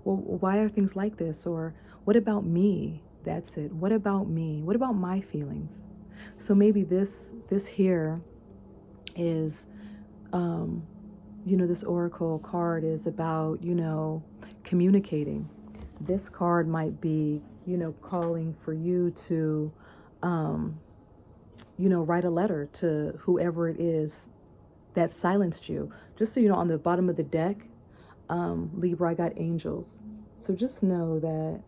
Speaker 1: Well, why are things like this? Or what about me? That's it. What about me? What about my feelings? So maybe this here is, you know, this oracle card is about, you know, communicating. This card might be, you know, calling for you to, you know, write a letter to whoever it is that silenced you. Just so you know, on the bottom of the deck, Libra, I got angels. So just know that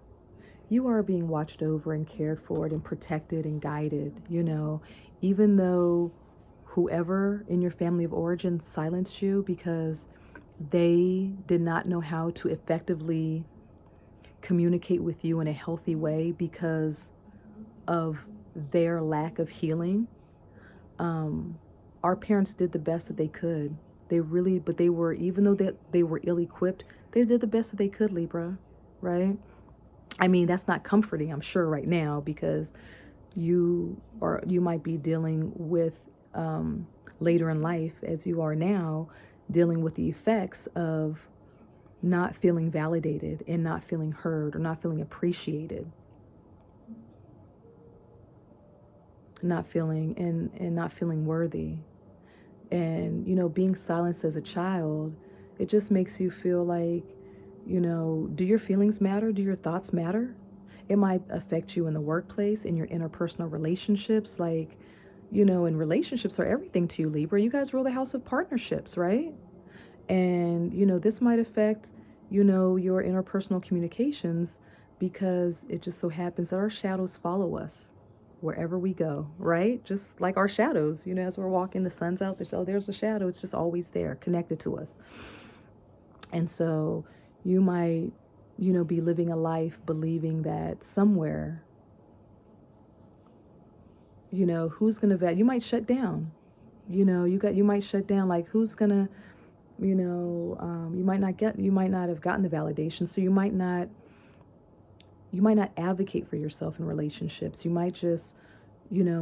Speaker 1: you are being watched over and cared for and protected and guided, you know, even though whoever in your family of origin silenced you because they did not know how to effectively communicate with you in a healthy way because of their lack of healing. our parents did the best that they could. They really, but they were, even though they were ill-equipped, they did the best that they could, Libra, right? I mean, that's not comforting, I'm sure, right now, because you might be dealing with later in life, as you are now, dealing with the effects of not feeling validated and not feeling heard or not feeling appreciated, not feeling and not feeling worthy. And, being silenced as a child, it just makes you feel like, do your feelings matter? Do your thoughts matter? It might affect you in the workplace, in your interpersonal relationships. Like, and relationships are everything to you, Libra. You guys rule the house of partnerships, right? And, this might affect, your interpersonal communications, because it just so happens that our shadows follow us wherever we go, right? Just like our shadows, as we're walking, the sun's out, there's a shadow. It's just always there, connected to us. And so you might, be living a life believing that somewhere, who's going to you might shut down, you might shut down, like who's going to, you might not have gotten the validation. So you might not advocate for yourself in relationships. You might just,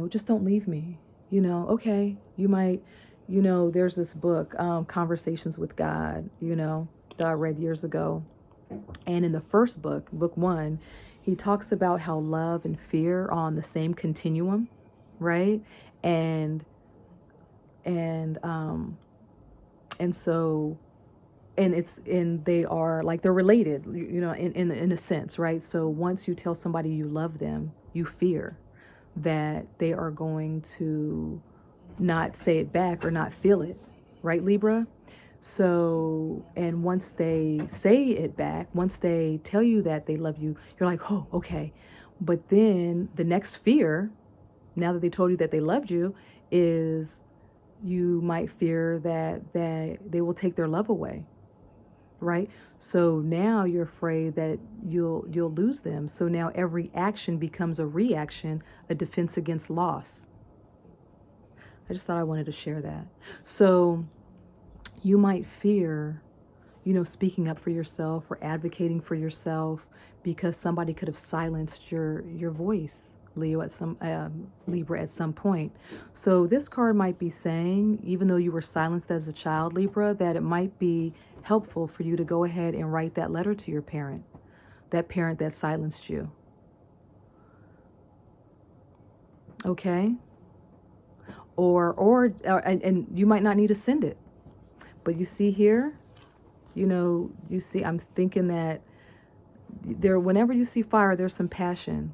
Speaker 1: just don't leave me, okay. You might, there's this book, Conversations with God, that I read years ago. And in the first book, book 1, he talks about how love and fear are on the same continuum, right? And so, and they are like, they're related, in a sense, right? So once you tell somebody you love them, you fear that they are going to not say it back or not feel it, right, Libra? So, and once they say it back, once they tell you that they love you, you're like, oh, okay. But then the next fear, now that they told you that they loved you, is you might fear that they will take their love away, right? So now you're afraid that you'll lose them. So now every action becomes a reaction, a defense against loss. I just thought I wanted to share that. So you might fear, speaking up for yourself or advocating for yourself, because somebody could have silenced your voice, Libra, at some point. So this card might be saying, even though you were silenced as a child, Libra, that it might be helpful for you to go ahead and write that letter to your parent, that parent that silenced you. Okay? And you might not need to send it. But you see here, I'm thinking that whenever you see fire, there's some passion.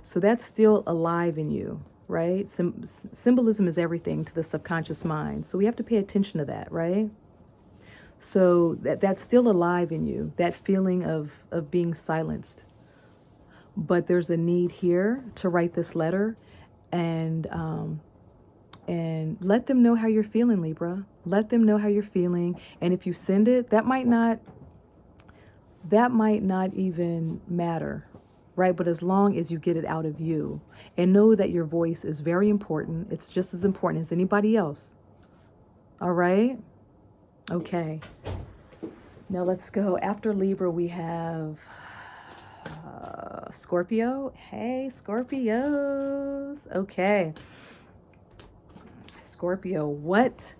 Speaker 1: So that's still alive in you, right? Symbolism is everything to the subconscious mind. So we have to pay attention to that, right? So that's still alive in you, that feeling of being silenced. But there's a need here to write this letter and let them know how you're feeling, Libra. Let them know how you're feeling. And if you send it, that might not even matter, right? But as long as you get it out of you, and know that your voice is very important. It's just as important as anybody else. All right? Okay. Now let's go. After Libra, we have Scorpio. Hey, Scorpios. Okay. Scorpio, what?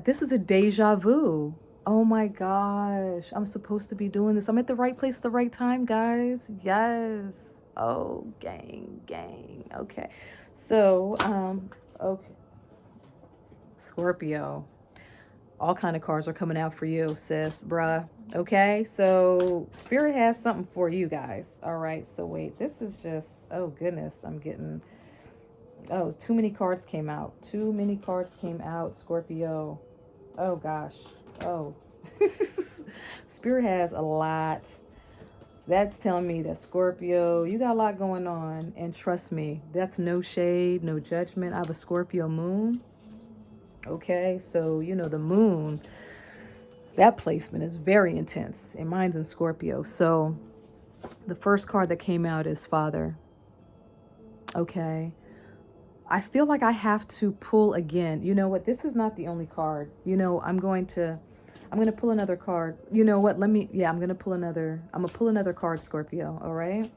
Speaker 1: This is a deja vu. Oh my gosh, I'm supposed to be doing this. I'm at the right place at the right time, guys. Yes. Oh, gang. Okay. So, okay. Scorpio. All kind of cards are coming out for you, sis, bruh. Okay, so Spirit has something for you guys. All right, so wait, this is just, oh goodness, I'm getting... Oh, too many cards came out. Scorpio. Oh, gosh. Oh. Spirit has a lot. That's telling me that Scorpio, you got a lot going on. And trust me, that's no shade, no judgment. I have a Scorpio moon. Okay, so, the moon, that placement is very intense. And mine's in Scorpio. So the first card that came out is Father. Okay. I feel like I have to pull again. You know what? This is not the only card. You know, I'm going to pull another card. You know what? I'm going to pull another card, Scorpio. All right.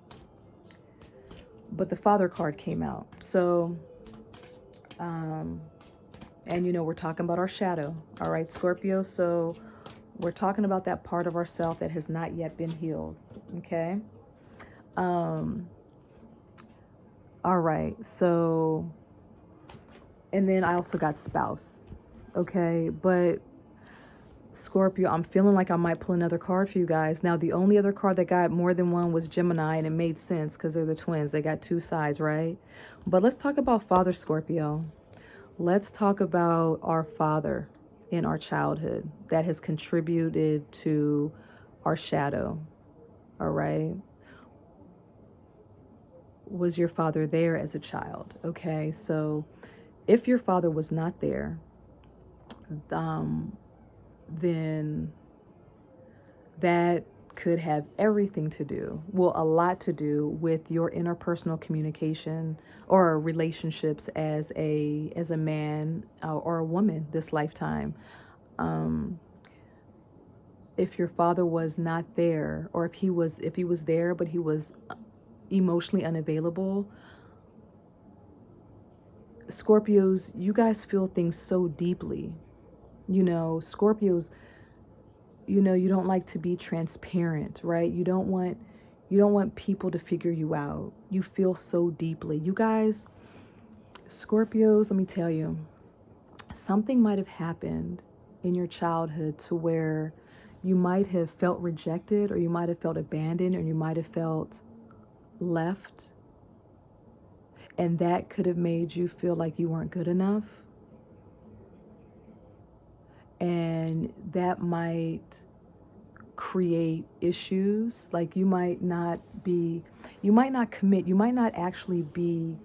Speaker 1: But the Father card came out. So, and you know, we're talking about our shadow. All right, Scorpio. So we're talking about that part of ourself that has not yet been healed. Okay. All right. So, and then I also got spouse. Okay. But Scorpio, I'm feeling like I might pull another card for you guys. Now, the only other card that got more than one was Gemini, and it made sense because they're the twins. They got two sides, right? But let's talk about Father Scorpio. Let's talk about our father in our childhood that has contributed to our shadow. All right. Was your father there as a child? Okay. So if your father was not there, then that could have everything to do, well, a lot to do with your interpersonal communication or relationships as a man or a woman this lifetime. If your father was not there, or if he was there but he was emotionally unavailable, Scorpios, you guys feel things so deeply. You know, Scorpios, you know, you don't like to be transparent, right? You don't want people to figure you out. You feel so deeply. You guys, Scorpios, let me tell you, something might have happened in your childhood to where you might have felt rejected, or you might have felt abandoned, or you might have felt left. And that could have made you feel like you weren't good enough. And that might create issues. Like you might not commit, you might not actually be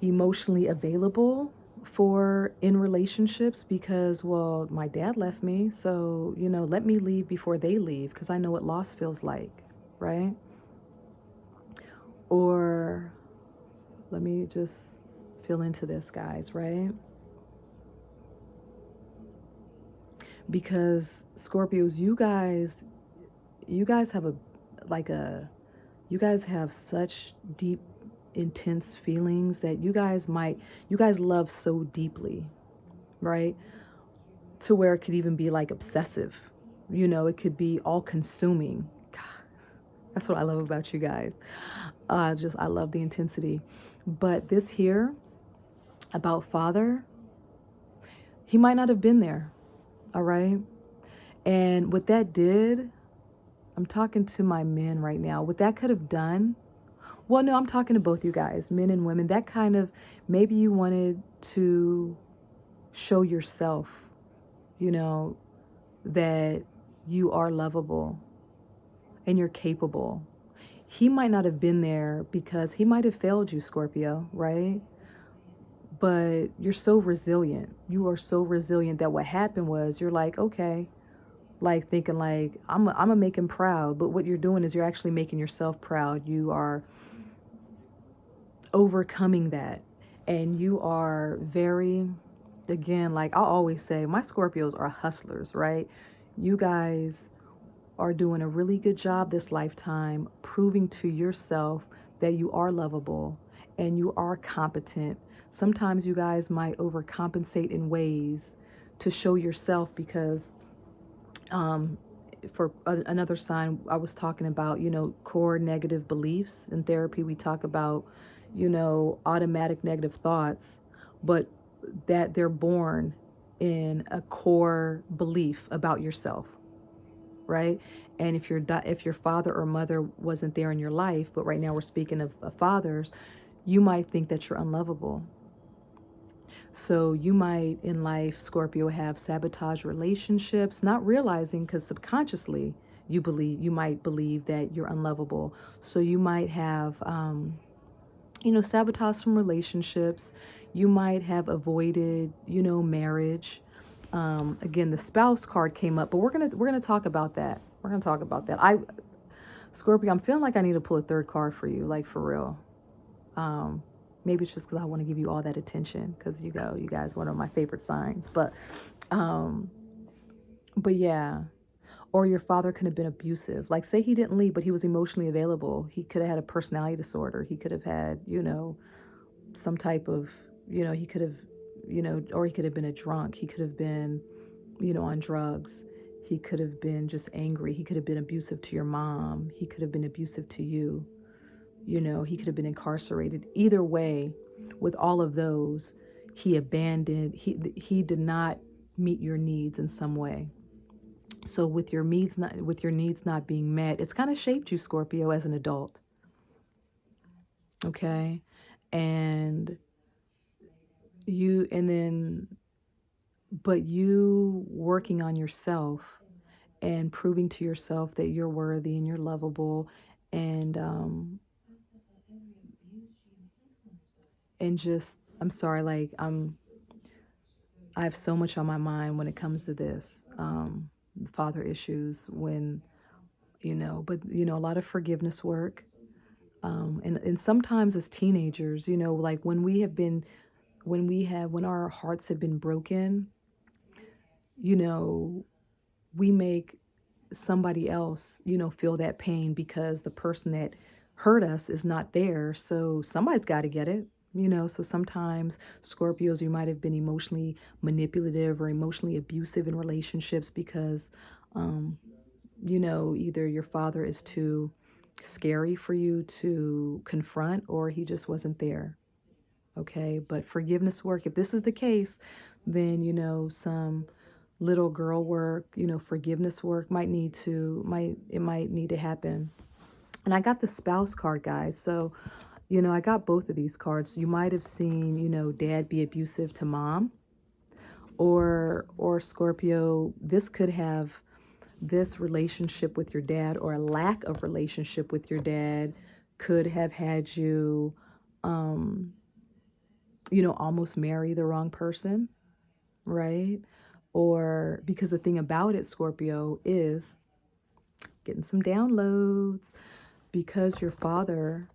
Speaker 1: emotionally available for in relationships because, well, my dad left me, so, you know, let me leave before they leave because I know what loss feels like, right? Or let me just feel into this, guys, right? Because Scorpios, you guys have you guys have such deep, intense feelings that you guys love so deeply, right? To where it could even be like obsessive, you know, it could be all consuming. God, that's what I love about you guys. I love the intensity. But this here about father, he might not have been there. All right. And what that did, I'm talking to my men right now. What that could have done, well, no, I'm talking to both you guys, men and women. That kind of, maybe you wanted to show yourself, you know, that you are lovable and you're capable. He might not have been there because he might have failed you, Scorpio, right? But you're so resilient. You are so resilient that what happened was you're like, okay, like thinking like, I'm gonna make him proud. But what you're doing is you're actually making yourself proud. You are overcoming that. And you are very, again, like I always say, my Scorpios are hustlers, right? You guys are doing a really good job this lifetime proving to yourself that you are lovable and you are competent. Sometimes you guys might overcompensate in ways to show yourself because for another sign, I was talking about, you know, core negative beliefs. In therapy, we talk about, you know, automatic negative thoughts, but that they're born in a core belief about yourself, right? And if your father or mother wasn't there in your life, but right now we're speaking of fathers, you might think that you're unlovable. So you might in life, Scorpio, have sabotage relationships, not realizing because subconsciously you might believe that you're unlovable. So you might have, you know, sabotage some relationships. You might have avoided, you know, marriage. Again, the spouse card came up, but we're gonna talk about that. We're gonna talk about that. Scorpio, I'm feeling like I need to pull a third card for you, like for real. Maybe it's just because I want to give you all that attention because you guys are one of my favorite signs. Um, but yeah. Or your father could have been abusive. Like, say he didn't leave, but he was emotionally available. He could have had a personality disorder. He could have had, some type of, he could have, or he could have been a drunk. He could have been, on drugs. He could have been just angry. He could have been abusive to your mom. He could have been abusive to you. He could have been incarcerated. Either way, with all of those, he did not meet your needs in some way. So with your needs not being met, it's kind of shaped you, Scorpio, as an adult. Okay? And but you working on yourself and proving to yourself that you're worthy and you're lovable, and just, I'm sorry, like, I have so much on my mind when it comes to this, father issues, but a lot of forgiveness work. And sometimes as teenagers, like when our hearts have been broken, you know, we make somebody else, feel that pain because the person that hurt us is not there. So somebody's got to get it. So sometimes Scorpios, you might have been emotionally manipulative or emotionally abusive in relationships because, either your father is too scary for you to confront or he just wasn't there. Okay. But forgiveness work, if this is the case, then, some little girl work, forgiveness work might need to happen. And I got the spouse card, guys. So, I got both of these cards. You might have seen, dad be abusive to mom, or Scorpio, this relationship with your dad or a lack of relationship with your dad could have had you, almost marry the wrong person, right? Or because the thing about it, Scorpio, is getting some downloads because your father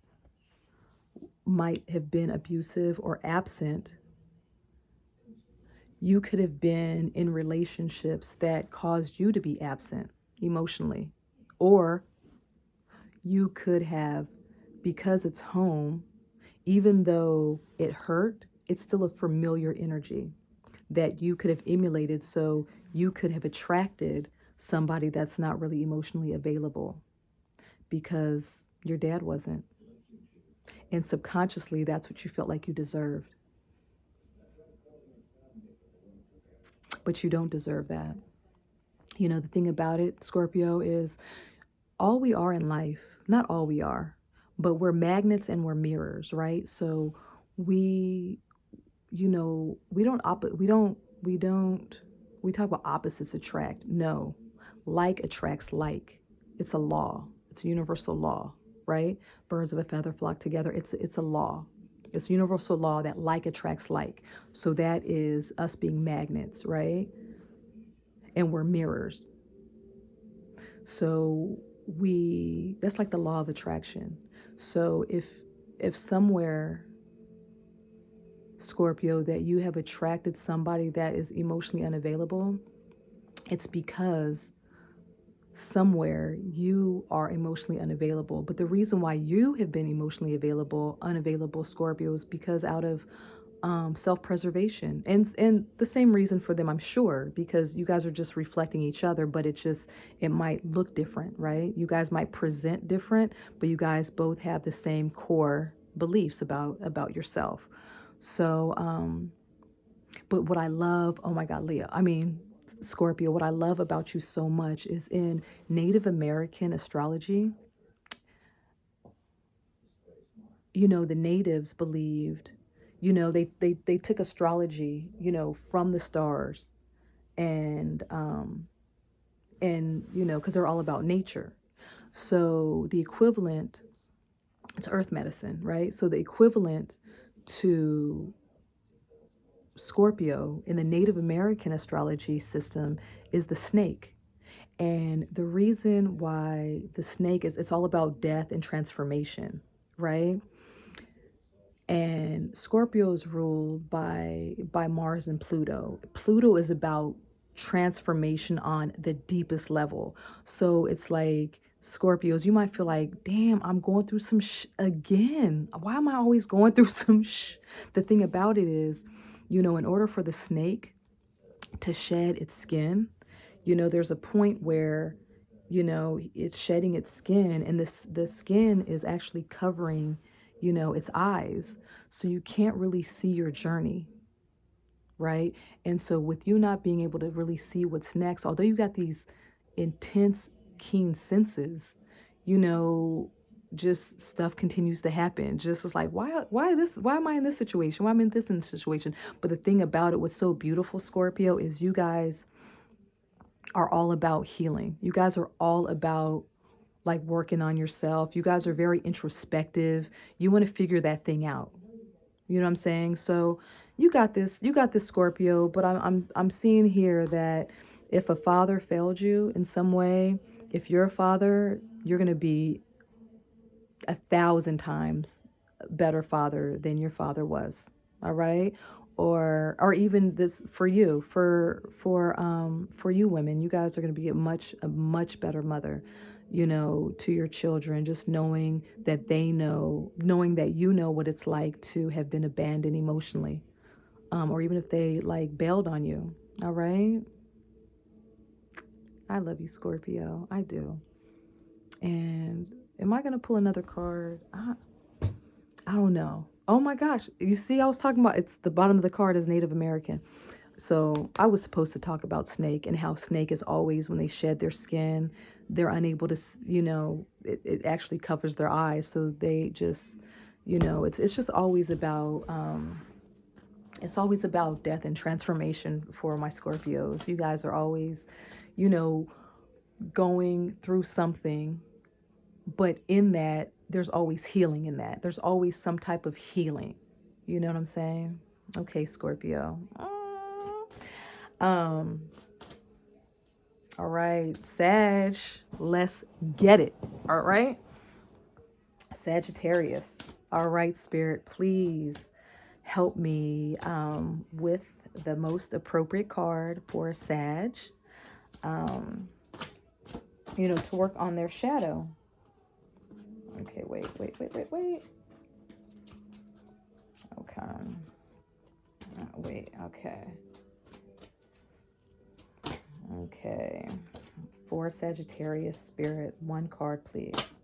Speaker 1: might have been abusive or absent. You could have been in relationships that caused you to be absent emotionally. Or you could have, because it's home, even though it hurt, it's still a familiar energy that you could have emulated. So you could have attracted somebody that's not really emotionally available because your dad wasn't. And subconsciously, that's what you felt like you deserved. But you don't deserve that. The thing about it, Scorpio, is all we are in life, not all we are, but we're magnets and we're mirrors, right? So we, we talk about opposites attract. No, like attracts like. It's a law. It's a universal law, right? Birds of a feather flock together. It's a law. It's a universal law that like attracts like. So that is us being magnets, right? And we're mirrors. So that's like the law of attraction. So if somewhere, Scorpio, that you have attracted somebody that is emotionally unavailable, it's because somewhere you are emotionally unavailable. But the reason why you have been emotionally unavailable, Scorpio, is because out of self-preservation, and the same reason for them, I'm sure, because you guys are just reflecting each other, but it might look different, right? You guys might present different, but you guys both have the same core beliefs about yourself. So, but what I love, oh my God, Scorpio, what I love about you so much is in Native American astrology, the natives believed, they took astrology, from the stars, and because they're all about nature. So the equivalent, it's earth medicine, right? So the equivalent to Scorpio in the Native American astrology system is the snake. And the reason why the snake it's all about death and transformation, right? And Scorpio is ruled by Mars and Pluto. Pluto is about transformation on the deepest level. So it's like Scorpios, you might feel like, damn, I'm going through some again. Why am I always going through some The thing about it is, in order for the snake to shed its skin, there's a point where, it's shedding its skin, and the skin is actually covering, its eyes. So you can't really see your journey, right? And so with you not being able to really see what's next, although you got these intense, keen senses, just stuff continues to happen. Just it's like, why am I in this situation? Why am I in this situation? But the thing about it, what's so beautiful, Scorpio, is you guys are all about healing. You guys are all about like working on yourself. You guys are very introspective. You want to figure that thing out. You know what I'm saying? So you got this Scorpio, but I'm seeing here that if a father failed you in some way, if you're a father, you're going to be 1,000 times better father than your father was. All right. Or even this for you, for you women, you guys are going to be a much better mother, to your children, just knowing that knowing that what it's like to have been abandoned emotionally, or even if they like bailed on you. All right. I love you, Scorpio. I do. And am I going to pull another card? I don't know. Oh my gosh. You see, I was talking about, it's the bottom of the card is Native American. So I was supposed to talk about snake and how snake is always, when they shed their skin, they're unable to, it actually covers their eyes. So they just, it's just always about, it's always about death and transformation for my Scorpios. You guys are always, going through something, but in that, there's always healing in that. There's always some type of healing. You know what I'm saying? Okay, Scorpio. Um, all right, Sag, let's get it. All right. Sagittarius. All right, Spirit, please help me with the most appropriate card for Sag, to work on their shadow. Okay, wait. Okay. Wait, okay. Okay. For Sagittarius, Spirit, one card, please.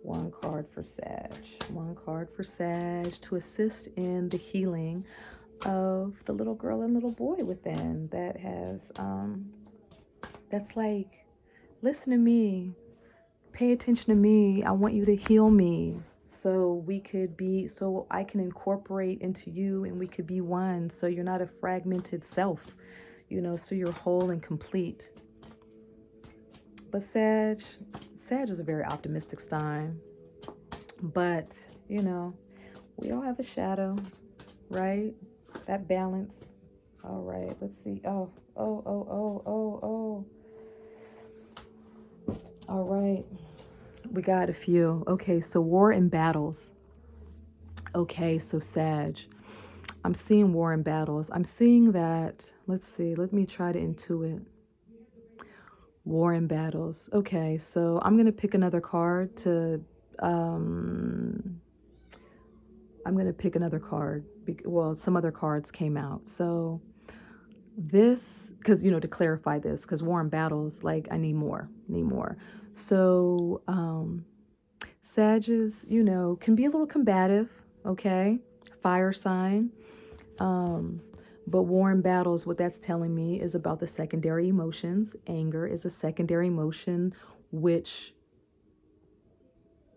Speaker 1: One card for Sag. One card for Sag to assist in the healing of the little girl and little boy within that has, that's like, listen to me, pay attention to me. I want you to heal me so I can incorporate into you and we could be one. So you're not a fragmented self, so you're whole and complete. But Sag is a very optimistic sign. But, we all have a shadow, right? That balance. All right, let's see. Oh. All right. We got a few. Okay, so war and battles. Okay, so Sag. I'm seeing war and battles. I'm seeing that. Let's see. Let me try to intuit. War and battles. Okay, so I'm going to pick another card to I'm going to pick another card. Well, some other cards came out. So this, because, to clarify this, because war and battles, like I need more. So Sages, can be a little combative, okay? Fire sign. But war and battles, what that's telling me is about the secondary emotions. Anger is a secondary emotion, which,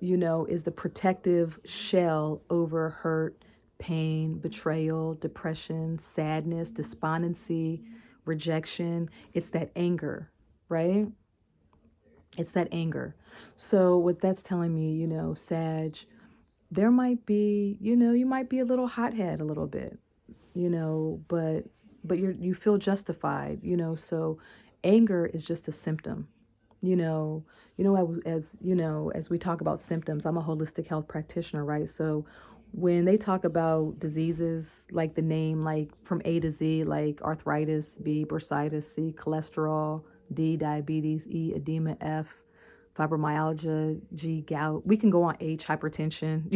Speaker 1: is the protective shell over hurt, pain, betrayal, depression, sadness, despondency, rejection. It's that anger, right? It's that anger. So what that's telling me, Sag, there might be, you might be a little hothead a little bit, but you feel justified, so anger is just a symptom. you know, as you know, as we talk about symptoms, I'm a holistic health practitioner, right? So when they talk about diseases, like the name, like from A to Z, like arthritis, B, bursitis, C, cholesterol, D, diabetes, E, edema, F, fibromyalgia, G, gout, we can go on, H, hypertension,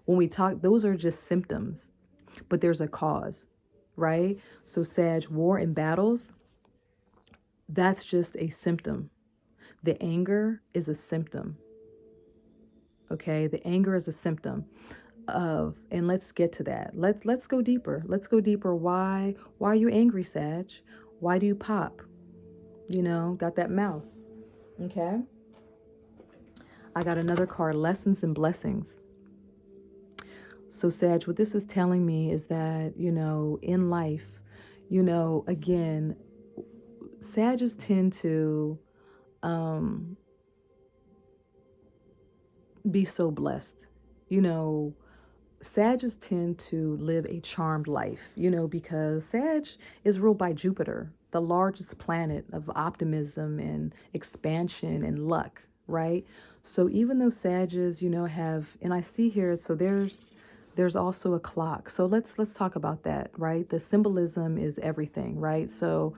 Speaker 1: when we talk, those are just symptoms, but there's a cause, right? So Sag, war and battles, that's just a symptom. The anger is a symptom. Okay, the anger is a symptom of, and let's get to that. Let's go deeper. Let's go deeper. Why are you angry, Sag? Why do you pop? Got that mouth. Okay. I got another card, lessons and blessings. So Sag, what this is telling me is that, in life, again, Sages tend to be so blessed. Sages tend to live a charmed life, because Sag is ruled by Jupiter, the largest planet of optimism and expansion and luck, right? So even though Sages, have, and I see here, so there's also a clock. So let's talk about that, right? The symbolism is everything, right? So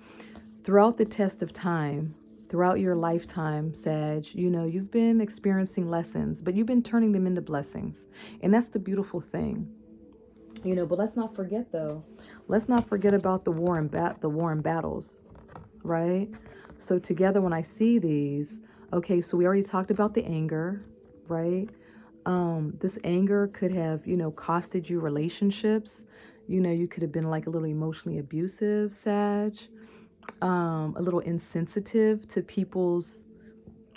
Speaker 1: throughout the test of time, throughout your lifetime, Sag, you've been experiencing lessons, but you've been turning them into blessings. And that's the beautiful thing. But let's not forget though. Let's not forget about the war and battles, right? So together when I see these, okay, so we already talked about the anger, right? This anger could have, costed you relationships. You could have been like a little emotionally abusive, Sag. A little insensitive to people's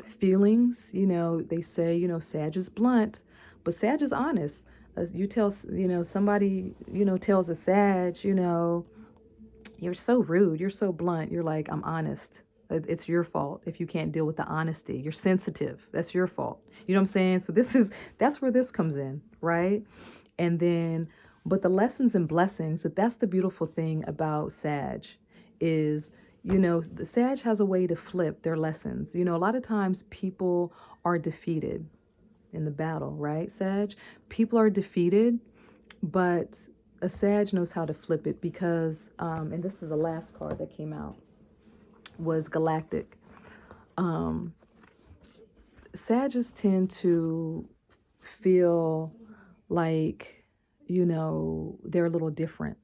Speaker 1: feelings. They say, Sag is blunt, but Sag is honest. You tell, somebody, tells a Sag, you're so rude, you're so blunt. You're like, I'm honest. It's your fault if you can't deal with the honesty. You're sensitive. That's your fault. You know what I'm saying? So that's where this comes in, right? And then, but the lessons and blessings, that's the beautiful thing about Sag is, the Sag has a way to flip their lessons. A lot of times people are defeated in the battle, right, Sag? People are defeated, but a Sag knows how to flip it because, and this is the last card that came out, was Galactic. Sages tend to feel like, they're a little different.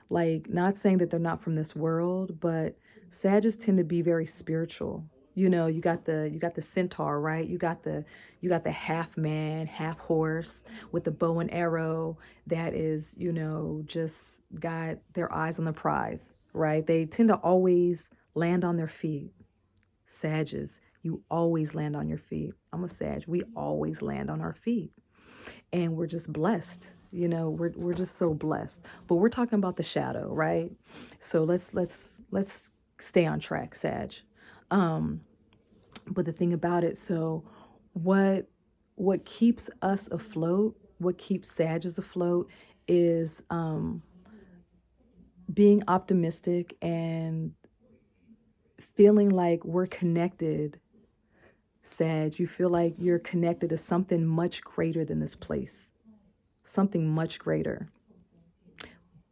Speaker 1: Like, not saying that they're not from this world, but Sages tend to be very spiritual. You got the centaur, right? You got the half man, half horse with the bow and arrow that is, just got their eyes on the prize, right? They tend to always land on their feet. Sages, you always land on your feet. I'm a Sag. We always land on our feet. And we're just blessed. We're just so blessed. But we're talking about the shadow, right? So let's stay on track, Sag. But the thing about it, so what keeps us afloat, what keeps Sages afloat is being optimistic and feeling like we're connected. Sag, you feel like you're connected to something much greater than this place, something much greater.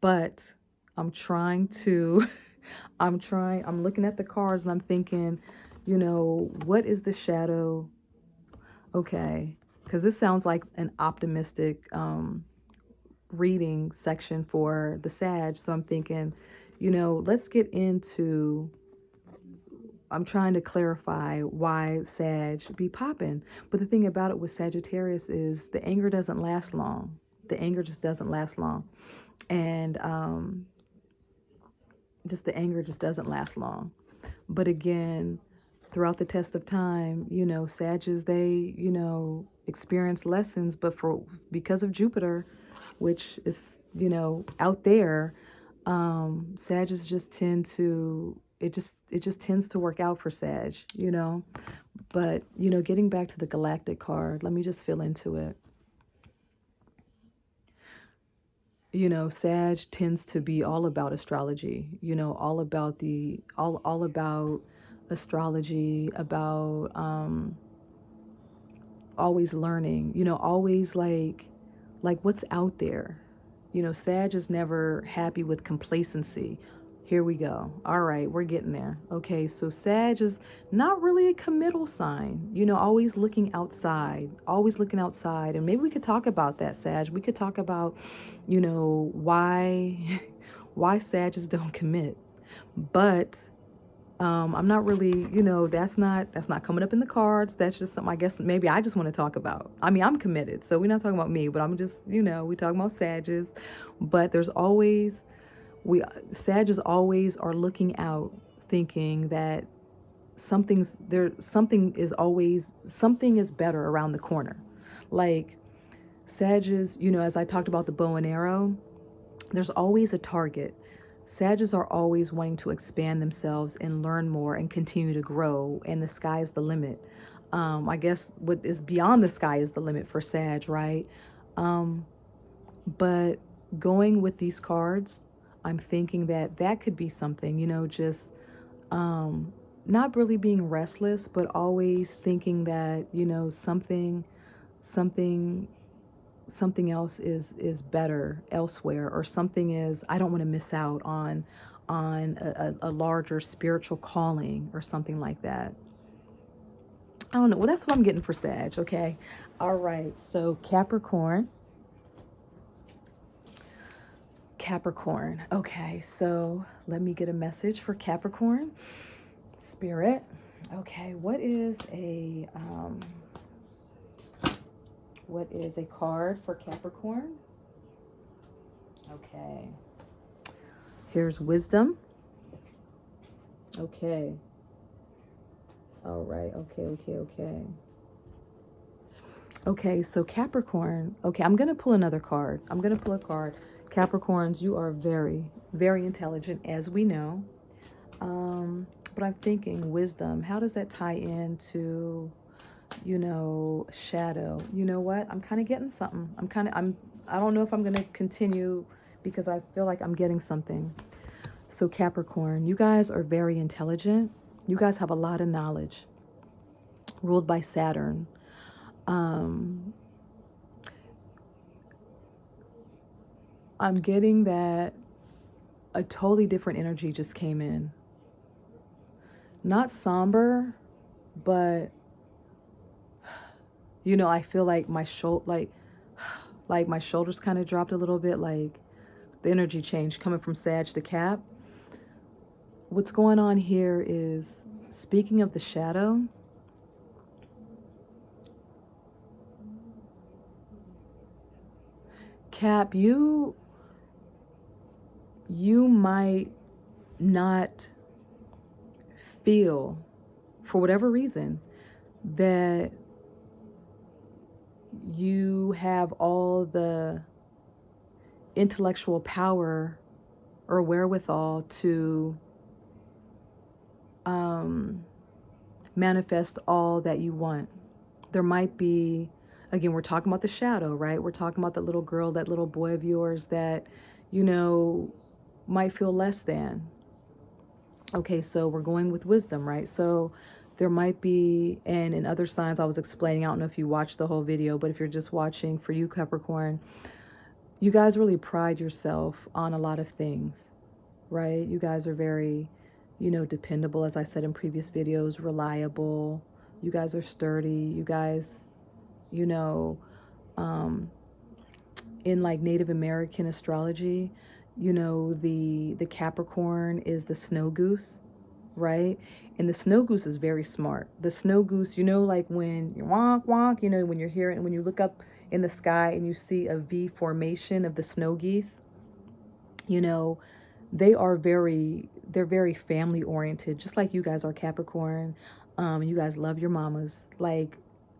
Speaker 1: But I'm trying to, I'm looking at the cards and I'm thinking, what is the shadow? Okay, because this sounds like an optimistic reading section for the Sag. So I'm thinking, let's get into, I'm trying to clarify why Sag be popping. But the thing about it with Sagittarius is the anger doesn't last long. The anger just doesn't last long. And just the anger just doesn't last long. But again, throughout the test of time, Sages, they, experience lessons, but because of Jupiter, which is, out there, Sages just tend to, it just tends to work out for Sag, But, getting back to the Galactic card, let me just feel into it. Sag tends to be all about astrology, all about astrology, about always learning, always like what's out there. Sag is never happy with complacency. Here we go. All right, we're getting there. Okay, so Sag is not really a committal sign, always looking outside, always looking outside. And maybe we could talk about that, Sag. We could talk about, why why Sagittarius don't commit. But I'm not really, that's not coming up in the cards. That's just something I guess maybe I just want to talk about. I mean, I'm committed, so we're not talking about me, but I'm just, we talking about Sagittarius. But there's always, Sagittarius always are looking out, thinking that something is better around the corner. Like Sagittarius, as I talked about the bow and arrow, there's always a target. Sagittarius are always wanting to expand themselves and learn more and continue to grow, and the sky is the limit. I guess what is beyond the sky is the limit for Sag, right? But going with these cards, I'm thinking that could be something, just not really being restless, but always thinking that, something else is better elsewhere, or something is, I don't want to miss out on a larger spiritual calling or something like that. I don't know. Well, that's what I'm getting for Sag. Okay. All right. So Capricorn. Okay. So let me get a message for Capricorn. Spirit. Okay. What is a card for Capricorn? Okay. Here's wisdom. Okay. All right. Okay. Okay, so Capricorn. Okay, I'm going to pull another card. I'm going to pull a card. Capricorns, you are very, very intelligent, as we know. But I'm thinking wisdom. How does that tie into, shadow? You know what? I'm kind of getting something. I don't know if I'm going to continue because I feel like I'm getting something. So Capricorn, you guys are very intelligent. You guys have a lot of knowledge, ruled by Saturn. I'm getting that a totally different energy just came in. Not somber, but I feel like my like my shoulders kind of dropped a little bit, like the energy changed coming from Sag to Cap. What's going on here is, speaking of the shadow, Cap, you might not feel, for whatever reason, that you have all the intellectual power or wherewithal to manifest all that you want. There might be, again, we're talking about the shadow, right? We're talking about that little girl, that little boy of yours that, might feel less than. Okay, so we're going with wisdom, right? So there might be, and in other signs I was explaining, I don't know if you watched the whole video, but if you're just watching, for you Capricorn, you guys really pride yourself on a lot of things, right? You guys are very, dependable, as I said in previous videos, reliable. You guys are sturdy. You guys, in like Native American astrology, the Capricorn is the snow goose, right? And the snow goose is very smart. The snow goose, like when you wonk, wonk, when you're here and when you look up in the sky and you see a V formation of the snow geese, they're very family oriented, just like you guys are, Capricorn. You guys love your mamas. Like,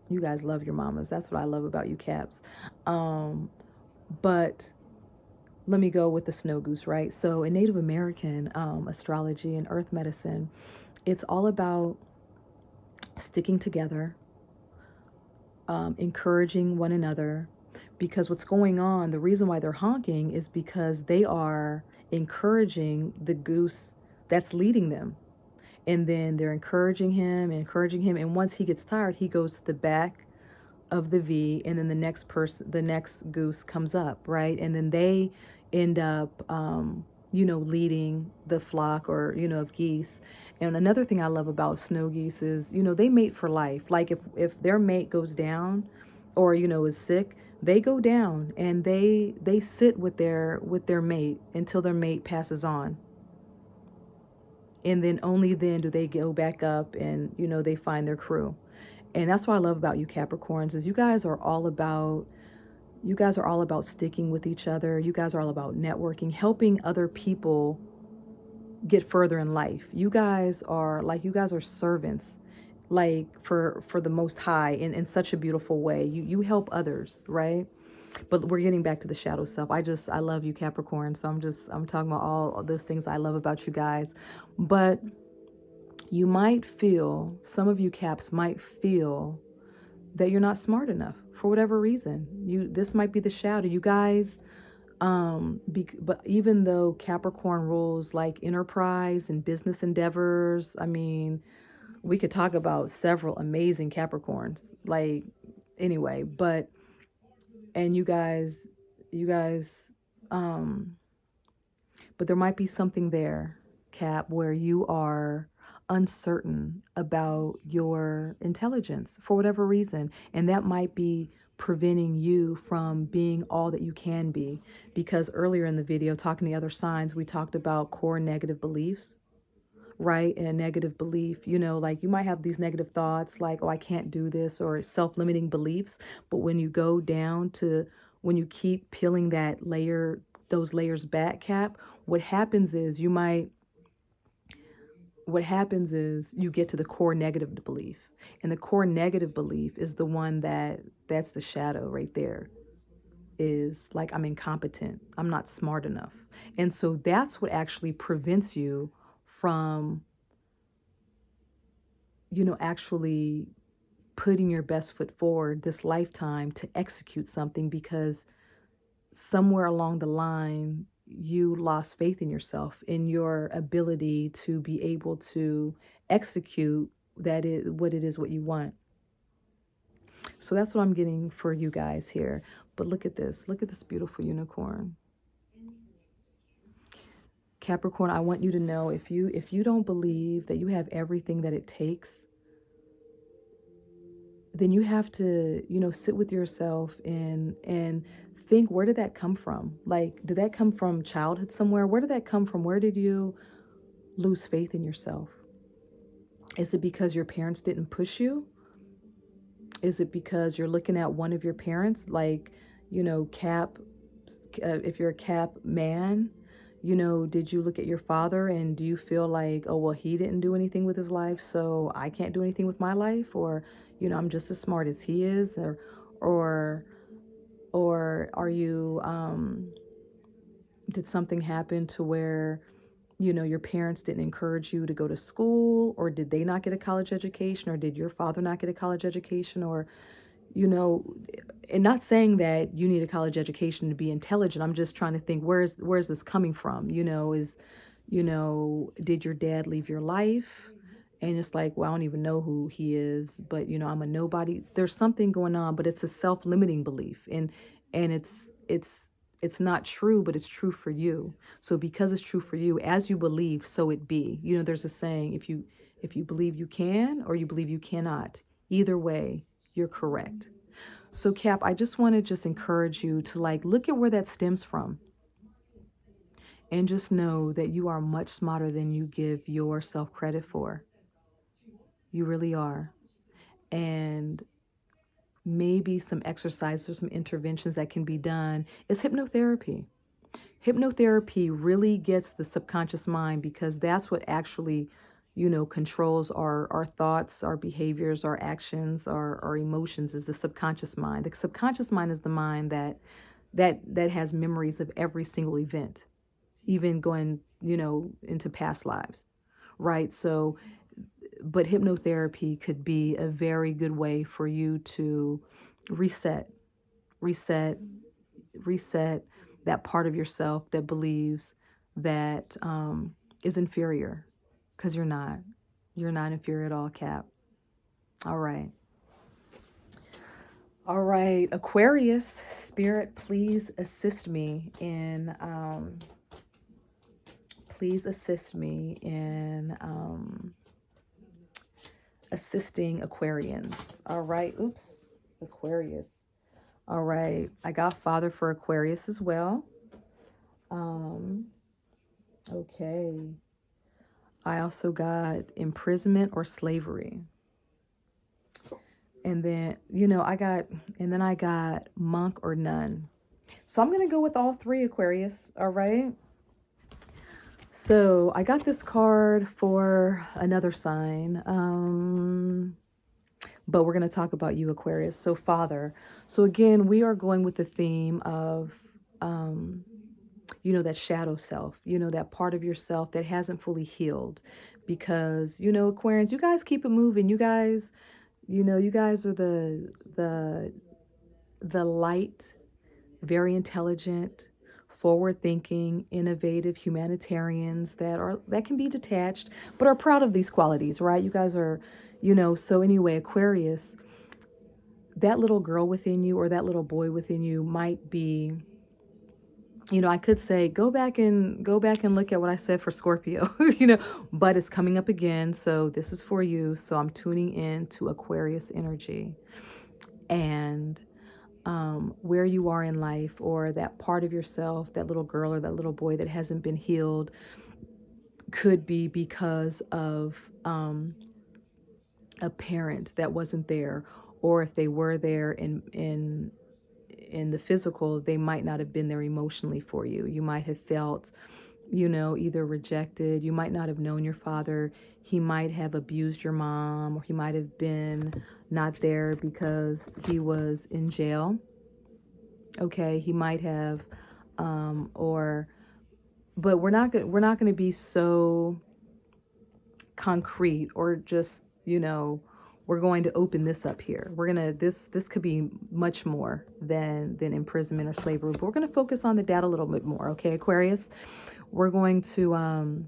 Speaker 1: you guys love your mamas. That's what I love about you, Caps. But let me go with the snow goose, right? So in Native American astrology and earth medicine, it's all about sticking together, encouraging one another, because what's going on, the reason why they're honking is because they are encouraging the goose that's leading them. And then they're encouraging him, encouraging him. And once he gets tired, he goes to the back of the V, and then the next goose comes up, right? And then they end up, leading the flock, or, of geese. And another thing I love about snow geese is, they mate for life. Like if their mate goes down, or, is sick, they go down and they sit with their mate until their mate passes on. And then only then do they go back up and, they find their crew. And that's what I love about you Capricorns, is you guys are all about sticking with each other. You guys are all about networking, helping other people get further in life. You guys are servants, like for the Most High, in such a beautiful way. You help others, right? But we're getting back to the shadow self. I love you Capricorn. So I'm talking about all those things I love about you guys. But you might feel, some of you Caps might feel that you're not smart enough for whatever reason. This might be the shadow. You guys, but even though Capricorn rules like enterprise and business endeavors, I mean, we could talk about several amazing Capricorns. Like, anyway, and you guys, but there might be something there, Cap, where you are uncertain about your intelligence for whatever reason. And that might be preventing you from being all that you can be. Because earlier in the video, talking to other signs, we talked about core negative beliefs, right? And a negative belief, like you might have these negative thoughts like, oh, I can't do this, or self-limiting beliefs. But when you go down to, when you keep peeling those layers back, Cap, what happens is you get to the core negative belief. And the core negative belief is the one that's the shadow right there, is like, I'm incompetent, I'm not smart enough. And so that's what actually prevents you from, actually putting your best foot forward this lifetime to execute something, because somewhere along the line, you lost faith in yourself, in your ability to be able to execute what you want. So that's what I'm getting for you guys here. But look at this beautiful unicorn. Capricorn, I want you to know, if you don't believe that you have everything that it takes, then you have to, sit with yourself and think, where did that come from? Like, did that come from childhood somewhere? Where did that come from? Where did you lose faith in yourself? Is it because your parents didn't push you? Is it because you're looking at one of your parents, like, Cap, if you're a Cap man, did you look at your father and do you feel like, oh, well, he didn't do anything with his life, so I can't do anything with my life? Or, I'm just as smart as he is? Or are you, did something happen to where, your parents didn't encourage you to go to school? Or did they not get a college education? Or did your father not get a college education? Or, and not saying that you need a college education to be intelligent. I'm just trying to think, where's this coming from? Did your dad leave your life? And it's like, well, I don't even know who he is, but I'm a nobody. There's something going on, but it's a self-limiting belief. And it's not true, but it's true for you. So because it's true for you, as you believe, so it be. There's a saying, if you believe you can, or you believe you cannot, either way, you're correct. So Cap, I just want to encourage you to look at where that stems from, and just know that you are much smarter than you give yourself credit for. You really are. And maybe some exercises or some interventions that can be done is hypnotherapy. Hypnotherapy really gets the subconscious mind, because that's what actually, controls our thoughts, our behaviors, our actions, our emotions, is the subconscious mind. The subconscious mind is the mind that has memories of every single event, even going, into past lives, right? So, but hypnotherapy could be a very good way for you to reset, reset, reset that part of yourself that believes that is inferior, because you're not. You're not inferior at all, Cap. All right. All right, Aquarius, Spirit, please assist me in assisting Aquarians. All right. Oops. Aquarius. All right. I got Father for Aquarius as well. Okay. I also got imprisonment or slavery. And then, I got monk or nun. So I'm going to go with all three, Aquarius. All right. So I got this card for another sign. But we're going to talk about you, Aquarius. So Father. So again, we are going with the theme of, that shadow self, that part of yourself that hasn't fully healed. Because, Aquarians, you guys keep it moving. You guys, you guys are the light, very intelligent, forward-thinking, innovative humanitarians that can be detached, but are proud of these qualities, right? You guys are, so anyway, Aquarius, that little girl within you or that little boy within you might be, I could say go back and look at what I said for Scorpio, but it's coming up again. So this is for you. So I'm tuning in to Aquarius energy, and where you are in life, or that part of yourself, that little girl or that little boy that hasn't been healed, could be because of a parent that wasn't there, or if they were there in the physical, they might not have been there emotionally for you. You might have felt, either rejected. You might not have known your father. He might have abused your mom, or he might have been not there because he was in jail. Okay, he might have, but we're not gonna be so concrete, or just, we're going to open this up here. This could be much more than imprisonment or slavery, but we're gonna focus on the data a little bit more. Okay, Aquarius, we're going to,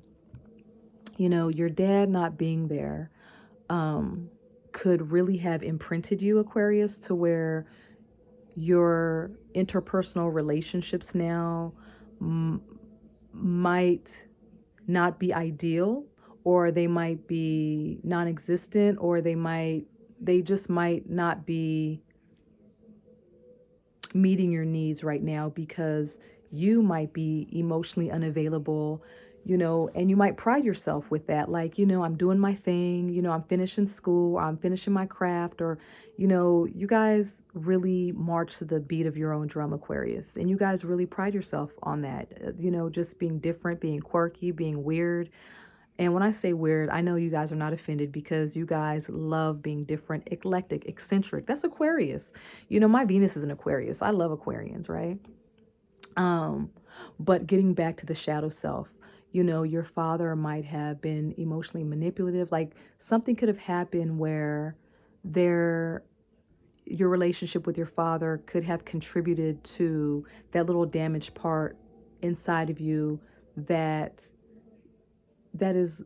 Speaker 1: your dad not being there, could really have imprinted you, Aquarius, to where your interpersonal relationships now might not be ideal, or they might be non-existent, or they just might not be meeting your needs right now, because you might be emotionally unavailable, and you might pride yourself with that. Like, I'm doing my thing, I'm finishing school, or I'm finishing my craft, or, you guys really march to the beat of your own drum, Aquarius. And you guys really pride yourself on that, just being different, being quirky, being weird. And when I say weird, I know you guys are not offended, because you guys love being different, eclectic, eccentric. That's Aquarius. My Venus is an Aquarius. I love Aquarians, right? But getting back to the shadow self, your father might have been emotionally manipulative. Like, something could have happened where your relationship with your father could have contributed to that little damaged part inside of you that is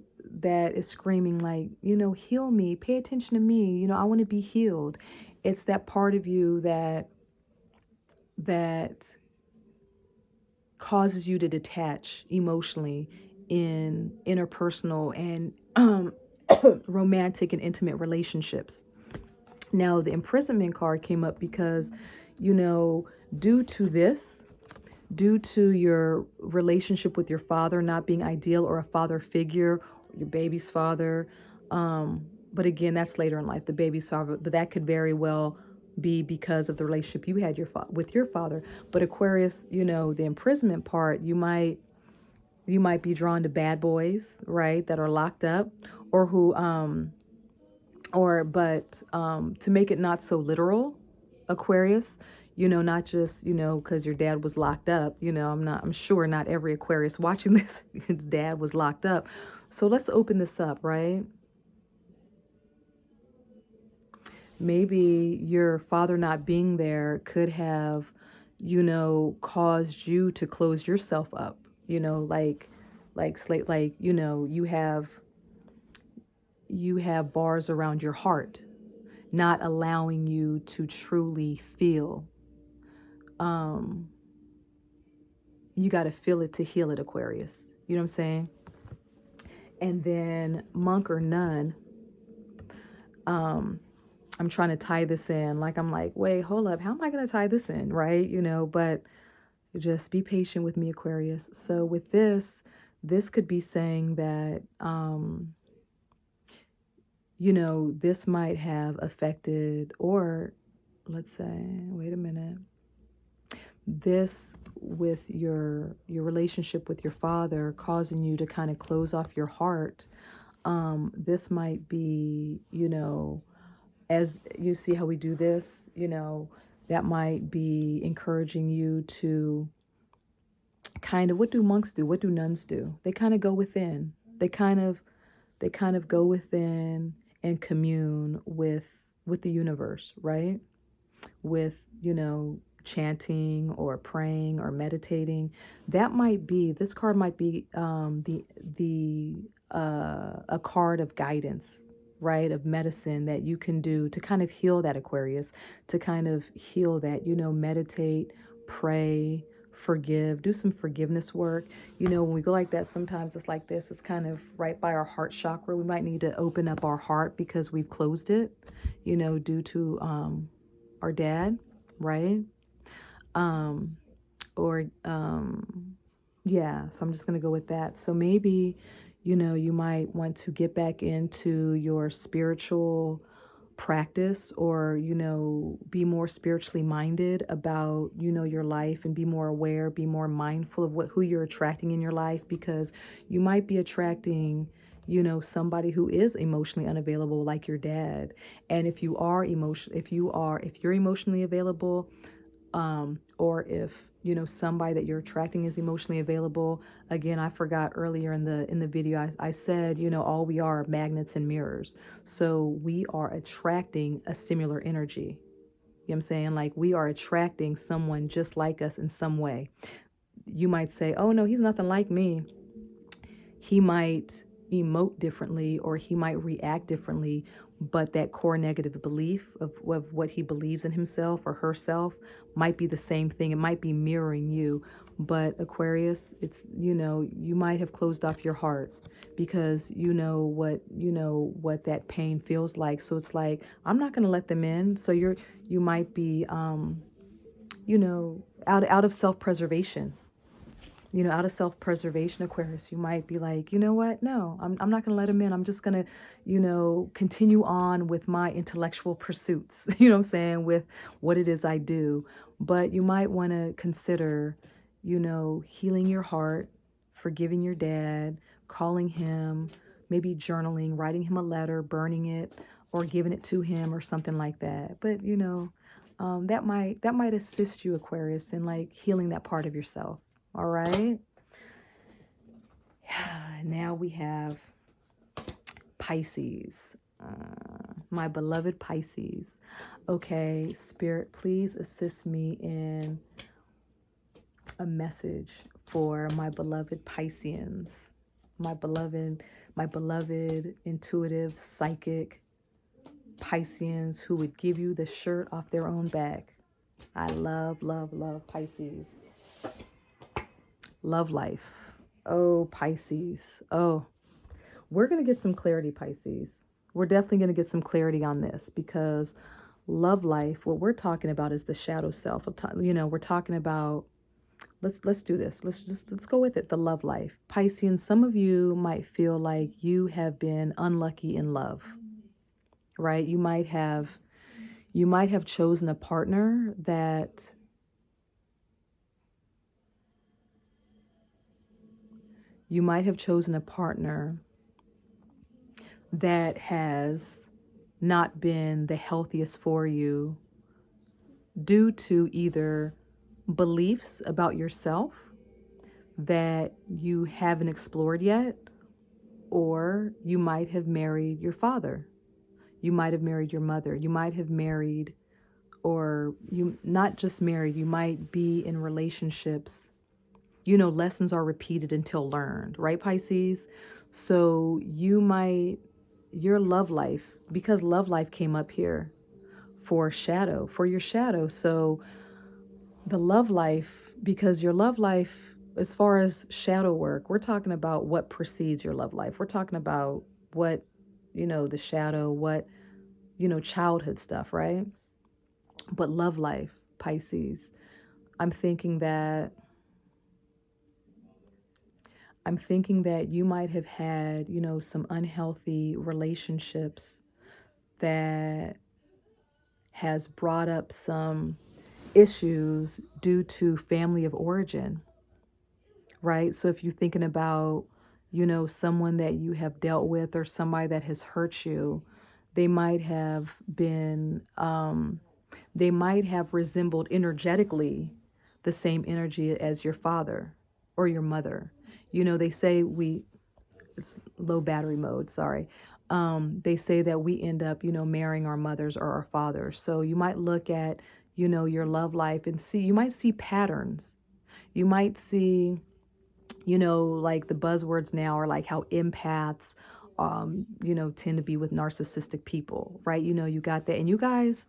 Speaker 1: screaming, like, heal me, pay attention to me, I want to be healed. It's that part of you that causes you to detach emotionally in interpersonal and romantic and intimate relationships. Now, the imprisonment card came up because, due to your relationship with your father not being ideal, or a father figure, your baby's father. But again, that's later in life, the baby's father, but that could very well be because of the relationship you had with your father. But Aquarius, the imprisonment part, you might be drawn to bad boys, right, that are locked up, or who, to make it not so literal, Aquarius, not just, because your dad was locked up, I'm sure not every Aquarius watching this, his dad was locked up. So let's open this up, right? Maybe your father not being there could have, caused you to close yourself up, like slate, like, you have bars around your heart, not allowing you to truly feel. You got to feel it to heal it, Aquarius. You know what I'm saying? And then monk or nun, I'm trying to tie this in. Like, I'm like, wait, hold up. How am I going to tie this in? Right. But just be patient with me, Aquarius. So with this could be saying that, this might have affected, or let's say, wait a minute, this with your relationship with your father causing you to kind of close off your heart. This might be, as you see how we do this, that might be encouraging you to kind of, what do monks do? What do nuns do? They kind of go within. They kind of go within and commune with the universe, right? With, chanting or praying or meditating. That might be, this card might be a card of guidance, right? Of medicine that you can do to kind of heal that, Aquarius, to kind of heal that, meditate, pray, forgive, do some forgiveness work. When we go like that, sometimes it's like this, it's kind of right by our heart chakra. We might need to open up our heart because we've closed it, due to our dad, right? Yeah, so I'm just going to go with that. So maybe, you might want to get back into your spiritual practice, or, be more spiritually minded about, your life, and be more aware, be more mindful of who you're attracting in your life, because you might be attracting, somebody who is emotionally unavailable, like your dad. And if you're emotionally available, or if, somebody that you're attracting is emotionally available. Again, I forgot earlier in the video, I said, all we are magnets and mirrors. So we are attracting a similar energy. You know what I'm saying? Like, we are attracting someone just like us in some way. You might say, oh no, he's nothing like me. He might emote differently, or he might react differently, but that core negative belief of what he believes in himself or herself might be the same thing. It might be mirroring you. But Aquarius, it's, you might have closed off your heart because what that pain feels like. So it's like, I'm not going to let them in. So you might be, out of self-preservation. Out of self-preservation, Aquarius, you might be like, you know what? No, I'm not going to let him in. I'm just going to, continue on with my intellectual pursuits, you know what I'm saying, with what it is I do. But you might want to consider, healing your heart, forgiving your dad, calling him, maybe journaling, writing him a letter, burning it, or giving it to him or something like that. But, that might assist you, Aquarius, in like healing that part of yourself. All right. Now we have Pisces. My beloved Pisces. Okay, Spirit, please assist me in a message for my beloved Pisceans. My beloved intuitive, psychic Pisceans who would give you the shirt off their own back. I love, love, love Pisces. Love life. Oh, Pisces. Oh, we're going to get some clarity, Pisces. We're definitely going to get some clarity on this, because love life, what we're talking about is the shadow self. We're talking about, let's do this. Let's go with it. The love life. Pisceans, some of you might feel like you have been unlucky in love, right? You might have chosen a partner that has not been the healthiest for you due to either beliefs about yourself that you haven't explored yet, or you might have married your father. You might have married your mother. You might have married, or you not just married, you might be in relationships. Lessons are repeated until learned, right, Pisces? So you might your love life, because love life came up here for shadow, for your shadow. So the love life, because your love life, as far as shadow work, we're talking about what precedes your love life. We're talking about what, the shadow, what, childhood stuff, right? But love life, Pisces, I'm thinking that you might have had, some unhealthy relationships that has brought up some issues due to family of origin, right? So if you're thinking about, someone that you have dealt with or somebody that has hurt you, they might have been, they might have resembled energetically the same energy as your father or your mother. They say it's low battery mode, sorry. They say that we end up, marrying our mothers or our fathers. So you might look at, your love life and you might see patterns. You might see, like the buzzwords now are like how empaths, tend to be with narcissistic people, right? You got that. And you guys,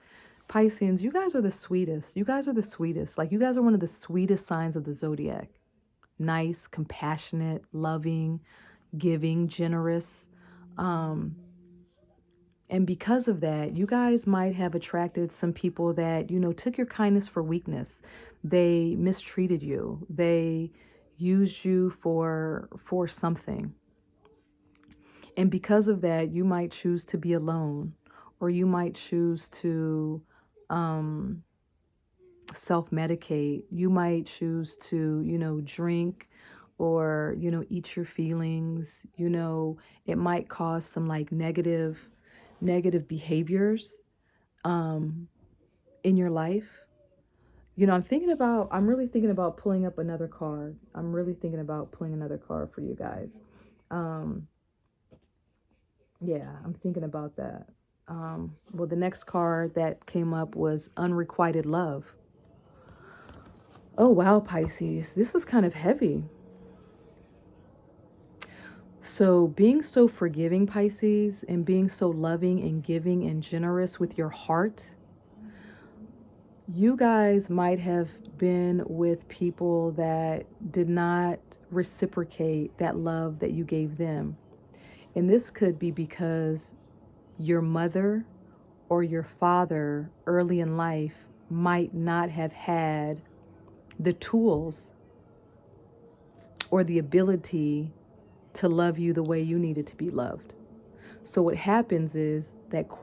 Speaker 1: Pisceans, you guys are the sweetest. You guys are the sweetest. Like you guys are one of the sweetest signs of the zodiac. Nice, compassionate, loving, giving, generous. And because of that, you guys might have attracted some people that, took your kindness for weakness. They mistreated you. They used you for something. And because of that, you might choose to be alone, or you might choose to self-medicate. You might choose to, drink or, eat your feelings. It might cause some like negative behaviors in your life. I'm really thinking about pulling up another card. I'm really thinking about pulling another card for you guys. Yeah, I'm thinking about that. Well, the next card that came up was unrequited love. Oh, wow, Pisces. This is kind of heavy. So being so forgiving, Pisces, and being so loving and giving and generous with your heart, you guys might have been with people that did not reciprocate that love that you gave them. And this could be because your mother or your father early in life might not have had the tools or the ability to love you the way you needed to be loved. So what happens is that